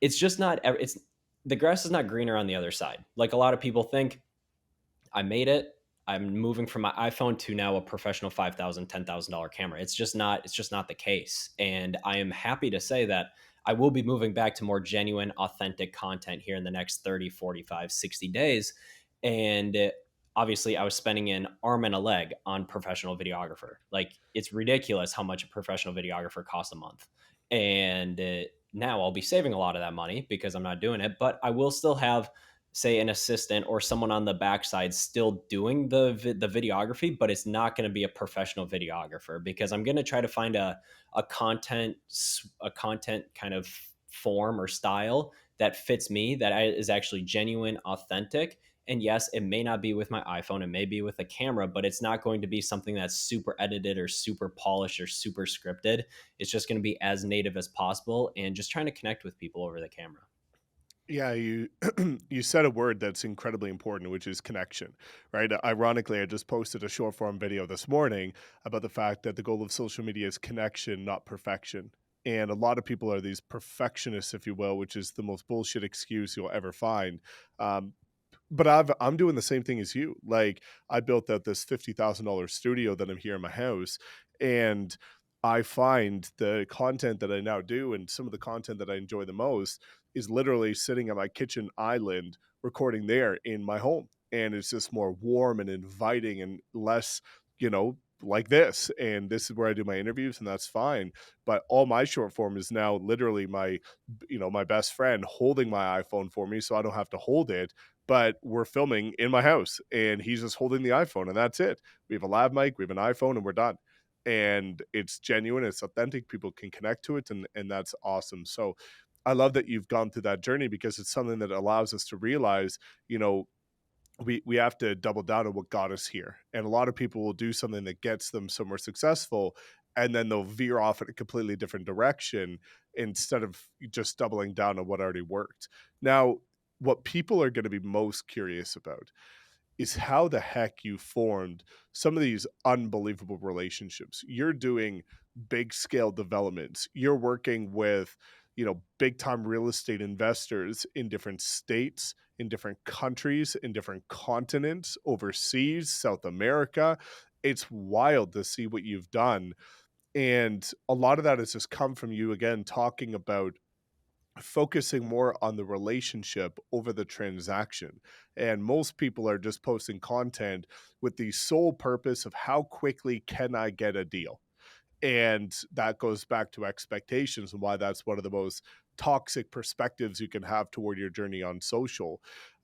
it's just not, it's the grass is not greener on the other side. Like a lot of people think, I made it. I'm moving from my iPhone to now a professional $5,000, $10,000 camera. It's just not the case. And I am happy to say that I will be moving back to more genuine, authentic content here in the next 30, 45, 60 days. And obviously, I was spending an arm and a leg on professional videographer. Like, it's ridiculous how much a professional videographer costs a month. And now I'll be saving a lot of that money because I'm not doing it, but I will still have say an assistant or someone on the backside still doing the videography, but it's not going to be a professional videographer because I'm going to try to find a content a content kind of form or style that fits me is actually genuine, authentic. And yes, it may not be with my iPhone, it may be with a camera, but it's not going to be something that's super edited or super polished or super scripted. It's just going to be as native as possible and just trying to connect with people over the camera. Yeah, you you said a word that's incredibly important, which is connection, right? Ironically, I just posted a short form video this morning about the fact that the goal of social media is connection, not perfection. And a lot of people are these perfectionists, if you will, which is the most bullshit excuse you'll ever find. Um, but I'm doing the same thing as you. Like I built out this $50,000 studio that I'm here in my house, and I find the content that I now do and some of the content that I enjoy the most is literally sitting at my kitchen island recording there in my home. And it's just more warm and inviting and less, like this. And this is where I do my interviews, and that's fine. But all my short form is now literally my best friend holding my iPhone for me so I don't have to hold it. But we're filming in my house and he's just holding the iPhone and that's it. We have a lav mic, we have an iPhone, and we're done. And it's genuine, it's authentic, people can connect to it, and that's awesome. So I love that you've gone through that journey because it's something that allows us to realize, you know, we have to double down on what got us here. And a lot of people will do something that gets them somewhere successful, and then they'll veer off in a completely different direction instead of just doubling down on what already worked. Now, what people are going to be most curious about is how the heck you formed some of these unbelievable relationships. You're doing big scale developments. You're working with, big time real estate investors in different states, in different countries, in different continents, overseas, South America. It's wild to see what you've done. And a lot of that has just come from you again talking about focusing more on the relationship over the transaction. And most people are just posting content with the sole purpose of how quickly can I get a deal? And that goes back to expectations and why that's one of the most toxic perspectives you can have toward your journey on social.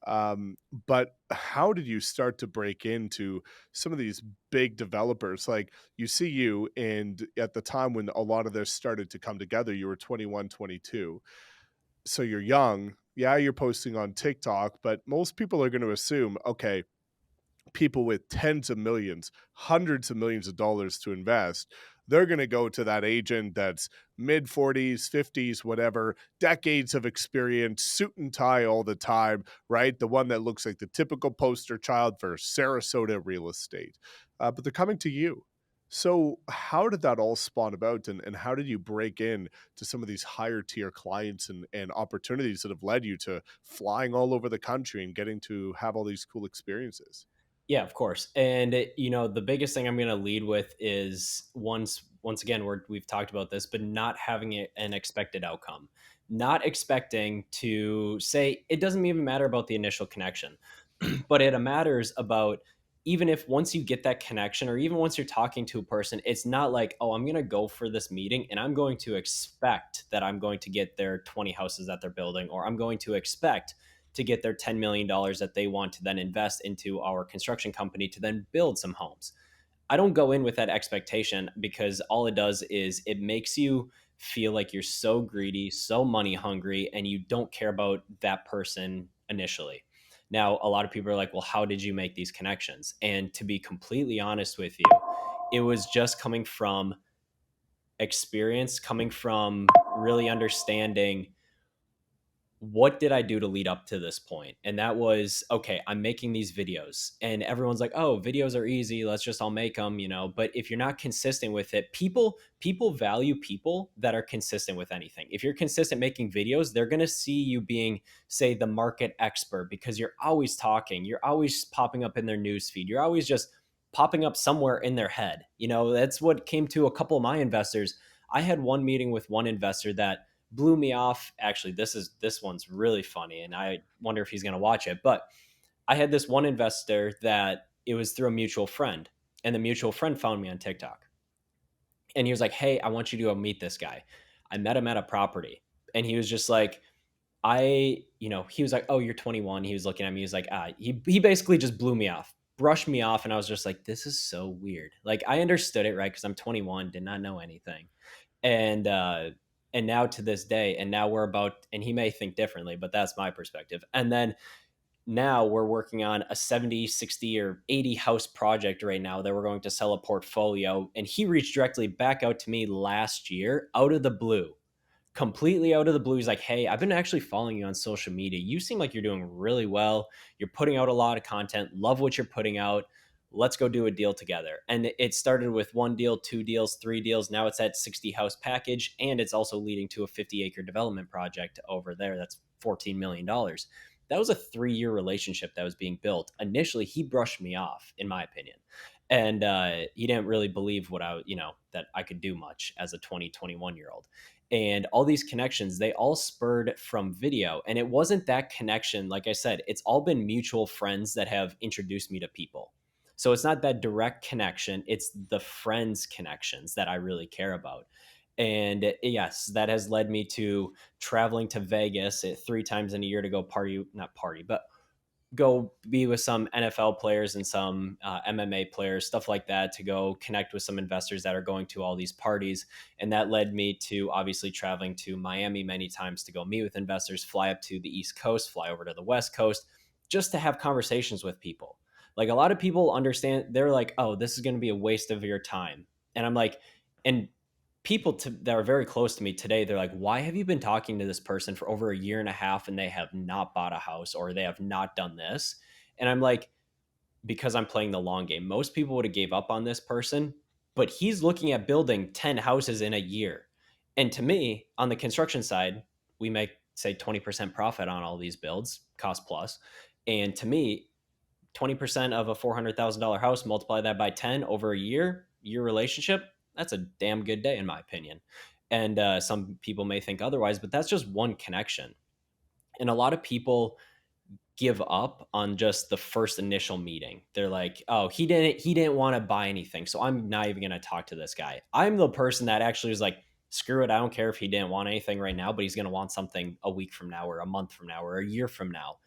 But how did you start to break into some of these big developers? Like you see you, and at the time when a lot of this started to come together, you were 21, 22, so you're young. Yeah, you're posting on TikTok, but most people are going to assume, okay, people with tens of millions, hundreds of millions of dollars to invest, they're going to go to that agent that's mid 40s, 50s, whatever, decades of experience, suit and tie all the time, right? The one that looks like the typical poster child for Sarasota real estate. But they're coming to you. So, how did that all spawn about, and how did you break in to some of these higher tier clients and opportunities that have led you to flying all over the country and getting to have all these cool experiences? Yeah, of course. And the biggest thing I'm going to lead with is once again we've talked about this, but not having an expected outcome. Not expecting to say it doesn't even matter about the initial connection, but it matters about even if once you get that connection or even once you're talking to a person, it's not like, oh, I'm going to go for this meeting and I'm going to expect that I'm going to get their 20 houses that they're building, or I'm going to expect to get their $10 million that they want to then invest into our construction company to then build some homes. I don't go in with that expectation because all it does is it makes you feel like you're so greedy, so money hungry, and you don't care about that person initially. Now, a lot of people are like, well, how did you make these connections? And to be completely honest with you, it was just coming from experience, coming from really understanding what did I do to lead up to this point? And that was, okay, I'm making these videos and everyone's like, "Oh, videos are easy. Let's just all make them." But if you're not consistent with it, people value people that are consistent with anything. If you're consistent making videos, they're going to see you being, say, the market expert because you're always talking, you're always popping up in their news feed. You're always just popping up somewhere in their head. That's what came to a couple of my investors. I had one meeting with one investor that blew me off. Actually, this one's really funny, and I wonder if he's going to watch it. But I had this one investor that it was through a mutual friend, and the mutual friend found me on TikTok, and he was like, "Hey, I want you to go meet this guy." I met him at a property, and he was just like, he was like, "Oh, you're 21." He was looking at me. He was like, he basically just blew me off, brushed me off, and I was just like, "This is so weird." Like I understood it, right? Because I'm 21, did not know anything, and now to this day, and now we're about, and he may think differently, but that's my perspective. And then now we're working on a 70, 60, or 80 house project right now that we're going to sell a portfolio, and he reached directly back out to me last year out of the blue, completely out of the blue. He's like, "Hey, I've been actually following you on social media. You seem like you're doing really well. You're putting out a lot of content. Love what you're putting out. Let's go do a deal together." And it started with one deal, two deals, three deals. Now it's at 60 house package. And it's also leading to a 50-acre development project over there. That's $14 million. That was a 3-year relationship that was being built. Initially, he brushed me off, in my opinion. And he didn't really believe that I could do much as a 20, 21-year-old. And all these connections, they all spurred from video. And it wasn't that connection. Like I said, it's all been mutual friends that have introduced me to people. So it's not that direct connection, it's the friends connections that I really care about. And yes, that has led me to traveling to Vegas 3 times in a year to go party, not party, but go be with some NFL players and some MMA players, stuff like that, to go connect with some investors that are going to all these parties. And that led me to obviously traveling to Miami many times to go meet with investors, fly up to the East Coast, fly over to the West Coast, just to have conversations with people. Like a lot of people understand, they're like, oh, this is going to be a waste of your time. And I'm like, and people that are very close to me today, they're like, why have you been talking to this person for over a year and a half and they have not bought a house or they have not done this? And I'm like, because I'm playing the long game. Most people would have gave up on this person, but he's looking at building 10 houses in a year. And to me, on the construction side, we make say 20% profit on all these builds, cost plus. And to me, 20% of a $400,000 house, multiply that by 10 over a year relationship, that's a damn good day in my opinion. And some people may think otherwise, but that's just one connection. And a lot of people give up on just the first initial meeting. They're like, "Oh, he didn't want to buy anything, so I'm not even going to talk to this guy." I'm the person that actually was like, "Screw it, I don't care if he didn't want anything right now, but he's going to want something a week from now or a month from now or a year from now."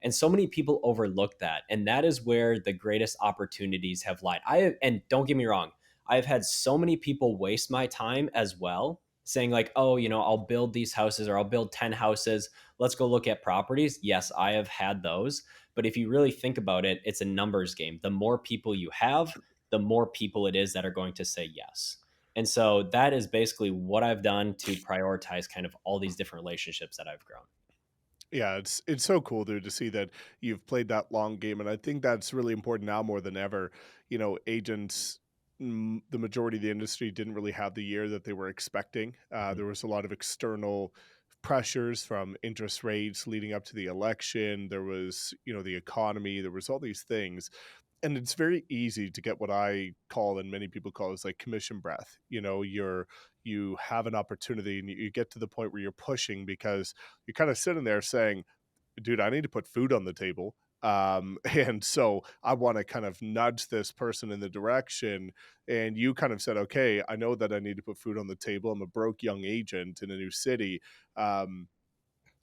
And so many people overlook that, and that is where the greatest opportunities have lied. And don't get me wrong, I've had so many people waste my time as well, saying like, "Oh, I'll build these houses or I'll build 10 houses. Let's go look at properties." Yes, I have had those. But if you really think about it, it's a numbers game. The more people you have, the more people it is that are going to say yes. And so that is basically what I've done to prioritize kind of all these different relationships that I've grown. Yeah, it's so cool, dude, to see that you've played that long game, and I think that's really important now more than ever. Agents, the majority of the industry didn't really have the year that they were expecting. Mhm. There was a lot of external pressures from interest rates leading up to the election. There was, the economy. There was all these things, and it's very easy to get what I call and many people call is like commission breath. You have an opportunity and you get to the point where you're pushing because you're kind of sitting there saying, dude, I need to put food on the table. And so I want to kind of nudge this person in the direction. And you kind of said, okay, I know that I need to put food on the table. I'm a broke young agent in a new city. Um,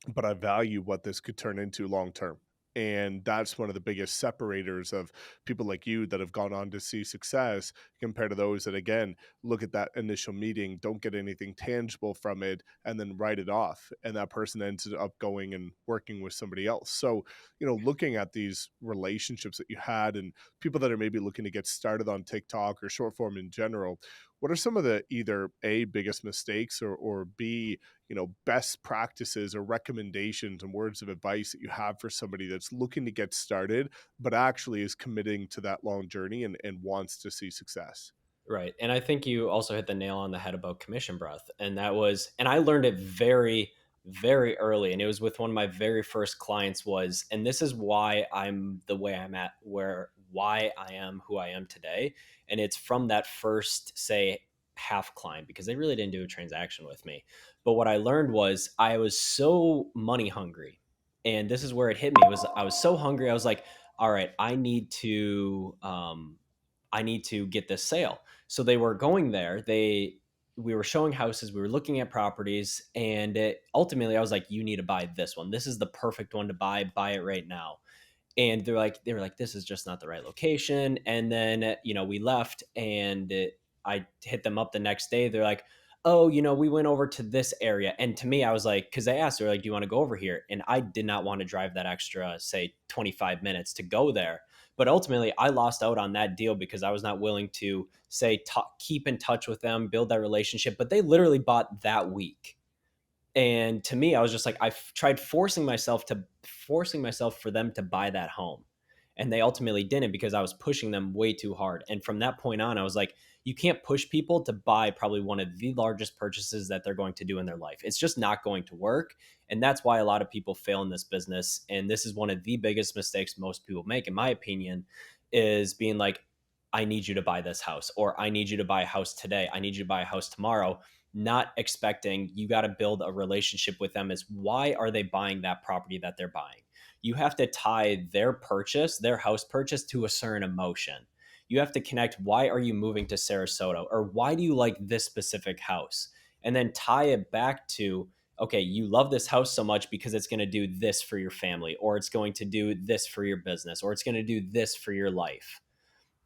but I value what this could turn into long term. And that's one of the biggest separators of people like you that have gone on to see success compared to those that, again, look at that initial meeting, don't get anything tangible from it, and then write it off. And that person ends up going and working with somebody else. So, looking at these relationships that you had and people that are maybe looking to get started on TikTok or short form in general, what are some of the either A, biggest mistakes or B, best practices or recommendations and words of advice that you have for somebody that's looking to get started, but actually is committing to that long journey and wants to see success? Right. And I think you also hit the nail on the head about commission breath. And I learned it very, very early. And it was with one of my very first clients and this is why I'm the way I'm at, why I am who I am today. And it's from that first, say, half client, because they really didn't do a transaction with me. But what I learned was I was so money hungry. And this is where it hit me. I was so hungry. I was like, all right, I need to get this sale. So they were going there. We were showing houses, we were looking at properties, and ultimately I was like, you need to buy this one. This is the perfect one to buy it right now. And they were like, this is just not the right location. And then we left, and I hit them up the next day. They're like, oh, we went over to this area. And to me, I was like, because they asked, they're like, do you want to go over here? And I did not want to drive that extra, say, 25 minutes to go there. But ultimately I lost out on that deal because I was not willing to say keep in touch with them, build that relationship. But they literally bought that week. And to me, I was just like, tried forcing myself for them to buy that home. And they ultimately didn't, because I was pushing them way too hard. And from that point on, I was like, you can't push people to buy probably one of the largest purchases that they're going to do in their life. It's just not going to work. And that's why a lot of people fail in this business. And this is one of the biggest mistakes most people make, in my opinion, is being like, I need you to buy this house, or I need you to buy a house today. I need you to buy a house tomorrow, not expecting. You got to build a relationship with them as why are they buying that property that they're buying. You have to tie their house purchase, to a certain emotion. You have to connect, why are you moving to Sarasota, or why do you like this specific house, and then tie it back to, okay, you love this house so much because it's going to do this for your family, or it's going to do this for your business, or it's going to do this for your life.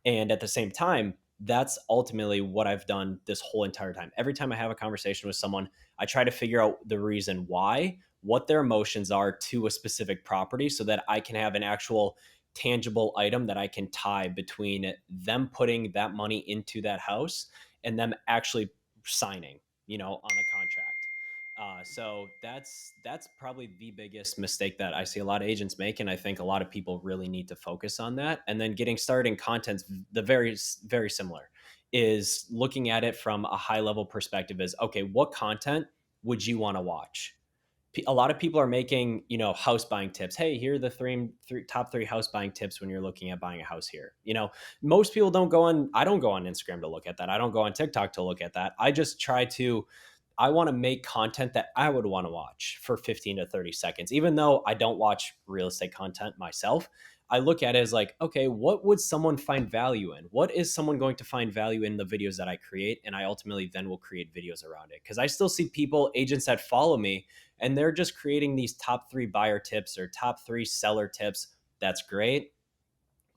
And at the same time, that's ultimately what I've done this whole entire time. Every time I have a conversation with someone, I try to figure out the reason why. what their emotions are to a specific property so that I can have an actual tangible item that I can tie between them putting that money into that house and them actually signing, on the contract. So that's probably the biggest mistake that I see a lot of agents make, and I think a lot of people really need to focus on that. And then getting started in content's the very similar, is looking at it from a high level perspective. Is okay, what content would you want to watch? A lot of people are making, house buying tips. Hey, here are the top three house buying tips when you're looking at buying a house here. Most people don't go on. I don't go on Instagram to look at that. I don't go on TikTok to look at that. I just try to. I want to make content that I would want to watch for 15 to 30 seconds. Even though I don't watch real estate content myself, I look at it as like, okay, what would someone find value in? What is someone going to find value in the videos that I create? And I ultimately then will create videos around it. Because I still see people, agents that follow me, and they're just creating these top three buyer tips or top three seller tips. That's great.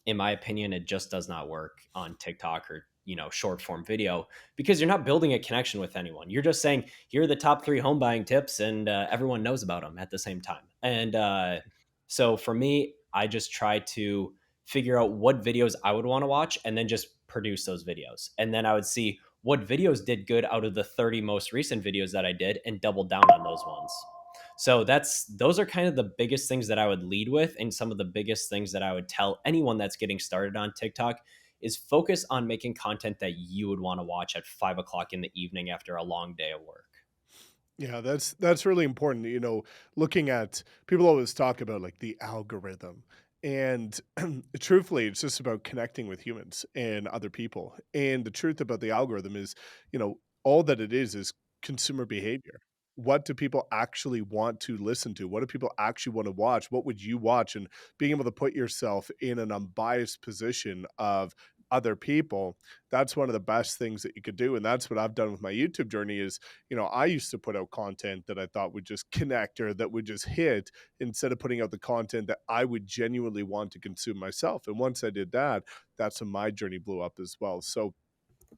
In my opinion, it just does not work on TikTok or, short form video, because you're not building a connection with anyone. You're just saying, here are the top three home buying tips, and everyone knows about them at the same time. And so for me, I just try to figure out what videos I would want to watch and then just produce those videos. And then I would see what videos did good out of the 30 most recent videos that I did and double down on those ones. So those are kind of the biggest things that I would lead with, and some of the biggest things that I would tell anyone that's getting started on TikTok is focus on making content that you would want to watch at 5 o'clock in the evening after a long day of work. Yeah, that's really important. Looking at people always talk about like the algorithm. And truthfully, it's just about connecting with humans and other people. And the truth about the algorithm is, all that it is consumer behavior. What do people actually want to listen to? What do people actually want to watch? What would you watch? And being able to put yourself in an unbiased position of other people, that's one of the best things that you could do. And that's what I've done with my YouTube journey is, I used to put out content that I thought would just connect or that would just hit, instead of putting out the content that I would genuinely want to consume myself. And once I did that, that's when my journey blew up as well. So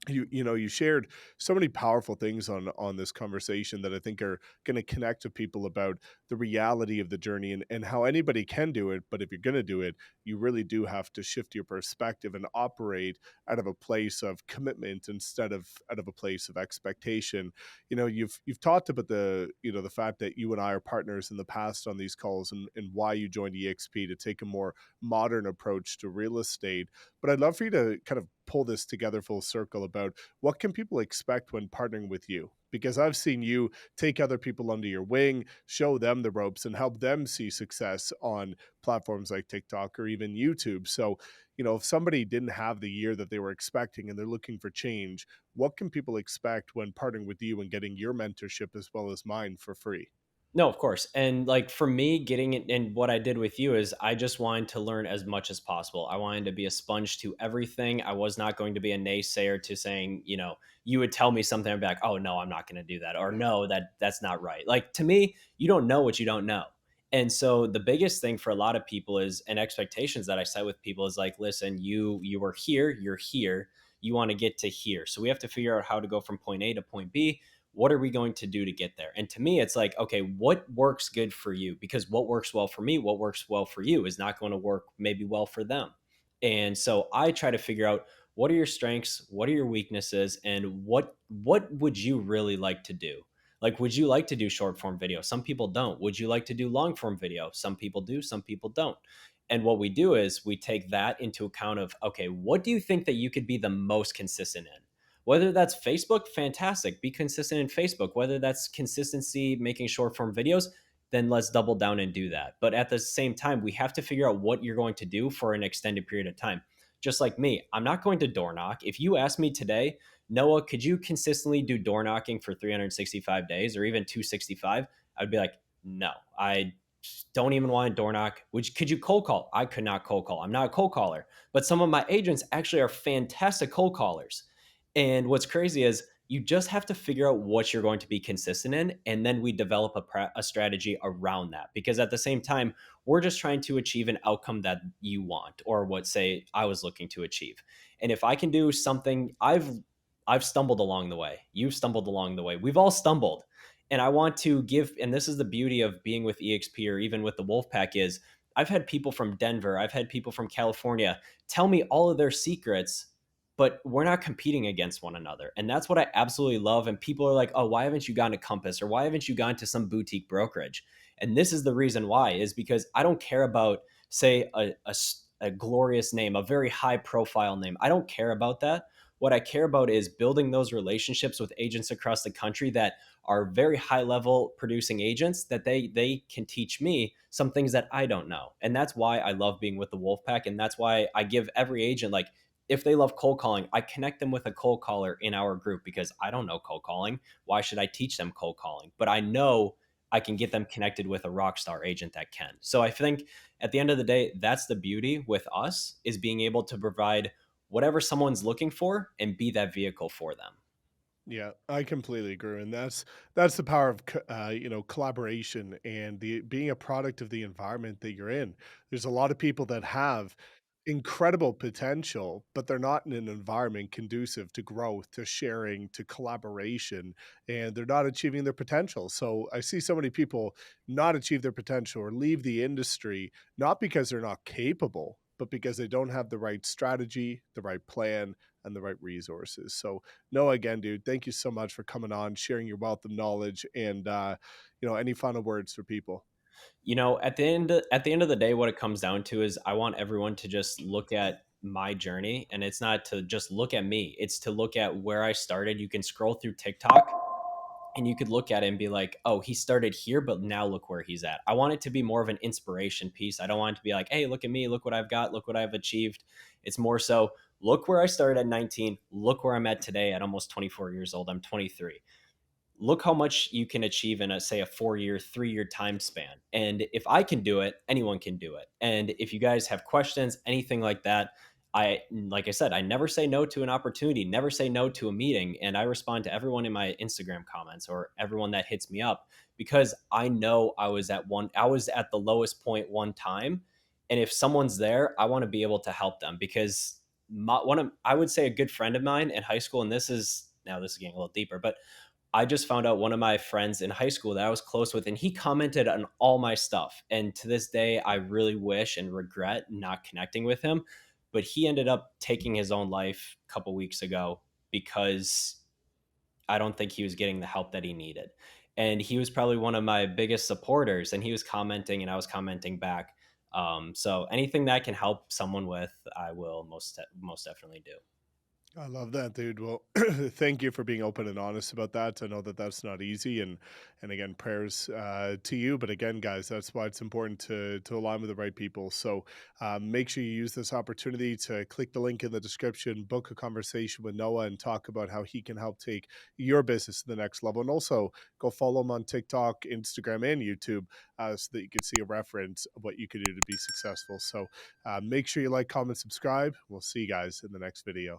you shared so many powerful things on this conversation that I think are going to connect with people about the reality of the journey, and how anybody can do it. But if you're going to do it, you really do have to shift your perspective and operate out of a place of commitment instead of out of a place of expectation. You've talked about the fact that you and I are partners in the past on these calls, and why you joined EXP to take a more modern approach to real estate. But I'd love for you to kind of pull this together full circle about what can people expect when partnering with you, because I've seen you take other people under your wing, show them the ropes, and help them see success on platforms like TikTok or even YouTube. So, if somebody didn't have the year that they were expecting and they're looking for change, what can people expect when partnering with you and getting your mentorship as well as mine for free? No, of course. And like for me, getting it, and what I did with you is I just wanted to learn as much as possible. I wanted to be a sponge to everything. I was not going to be a naysayer to saying, you would tell me something, I'd be like, oh no, I'm not going to do that. Or no, that's not right. Like to me, you don't know what you don't know. And so the biggest thing for a lot of people is, and expectations that I set with people is like, listen, you were here, you're here, you want to get to here. So we have to figure out how to go from point A to point B. What are we going to do to get there? And to me, it's like, okay, what works good for you? Because what works well for me, what works well for you is not going to work maybe well for them. And so I try to figure out, what are your strengths, what are your weaknesses, and what would you really like to do? Like, would you like to do short form video? Some people don't. Would you like to do long form video? Some people do, some people don't. And what we do is we take that into account of, okay, what do you think that you could be the most consistent in? Whether that's Facebook, fantastic. Be consistent in Facebook. Whether that's consistency making short form videos, then let's double down and do that. But at the same time, we have to figure out what you're going to do for an extended period of time. Just like me, I'm not going to door knock. If you ask me today, Noah, could you consistently do door knocking for 365 days or even 265? I'd be like, no, I don't even want to door knock. Which could you cold call? I could not cold call. I'm not a cold caller. But some of my agents actually are fantastic cold callers. And what's crazy is you just have to figure out what you're going to be consistent in, and then we develop a strategy around that. Because at the same time, we're just trying to achieve an outcome that you want, or what say I was looking to achieve. And if I can do something, I've stumbled along the way. You've stumbled along the way. We've all stumbled. And I want to give, and this is the beauty of being with EXP or even with the Wolfpack is I've had people from Denver, I've had people from California tell me all of their secrets, but we're not competing against one another. And that's what I absolutely love. And people are like, oh, why haven't you gone to Compass or why haven't you gone to some boutique brokerage? And this is the reason why is because I don't care about, say, a glorious name, a very high profile name. I don't care about that. What I care about is building those relationships with agents across the country that are very high level producing agents that they can teach me some things that I don't know. And that's why I love being with the Wolfpack. And that's why I give every agent, like, if they love cold calling, I connect them with a cold caller in our group because I don't know cold calling. Why should I teach them cold calling? But I know I can get them connected with a rock star agent that can. So I think at the end of the day, that's the beauty with us is being able to provide whatever someone's looking for and be that vehicle for them. Yeah, I completely agree, and that's the power of collaboration and the being a product of the environment that you're in. There's a lot of people that have incredible potential, but they're not in an environment conducive to growth, to sharing, to collaboration, and they're not achieving their potential. So I see so many people not achieve their potential or leave the industry, not because they're not capable, but because they don't have the right strategy, the right plan, and the right resources. So no, again, dude, thank you so much for coming on, sharing your wealth of knowledge, and any final words for people. At the end of the day, what it comes down to is I want everyone to just look at my journey, and it's not to just look at me, it's to look at where I started. You can scroll through TikTok and you could look at it and be like, oh, he started here, but now look where he's at. I want it to be more of an inspiration piece. I don't want it to be like, hey, look at me, look what I've got, look what I've achieved. It's more so, look where I started at 19, look where I'm at today at almost 24 years old. I'm 23. Look how much you can achieve in a, say, a 4 year 3 year time span. And if I can do it, anyone can do it. And if you guys have questions, anything like that, like I said, I never say no to an opportunity, never say no to a meeting. And I respond to everyone in my Instagram comments or everyone that hits me up because I know I was at the lowest point one time. And if someone's there, I want to be able to help them because I would say a good friend of mine in high school, and this is getting a little deeper, but I just found out one of my friends in high school that I was close with, and he commented on all my stuff. And to this day, I really wish and regret not connecting with him. But he ended up taking his own life a couple weeks ago because I don't think he was getting the help that he needed. And he was probably one of my biggest supporters, and he was commenting, and I was commenting back. So anything that I can help someone with, I will most definitely do. I love that, dude. Well, thank you for being open and honest about that. I know that that's not easy, and again, prayers to you. But again, guys, that's why it's important to align with the right people. So make sure you use this opportunity to click the link in the description, book a conversation with Noah, and talk about how he can help take your business to the next level. And also go follow him on TikTok, Instagram, and YouTube, so that you can see a reference of what you can do to be successful. So make sure you like, comment, subscribe. We'll see you guys in the next video.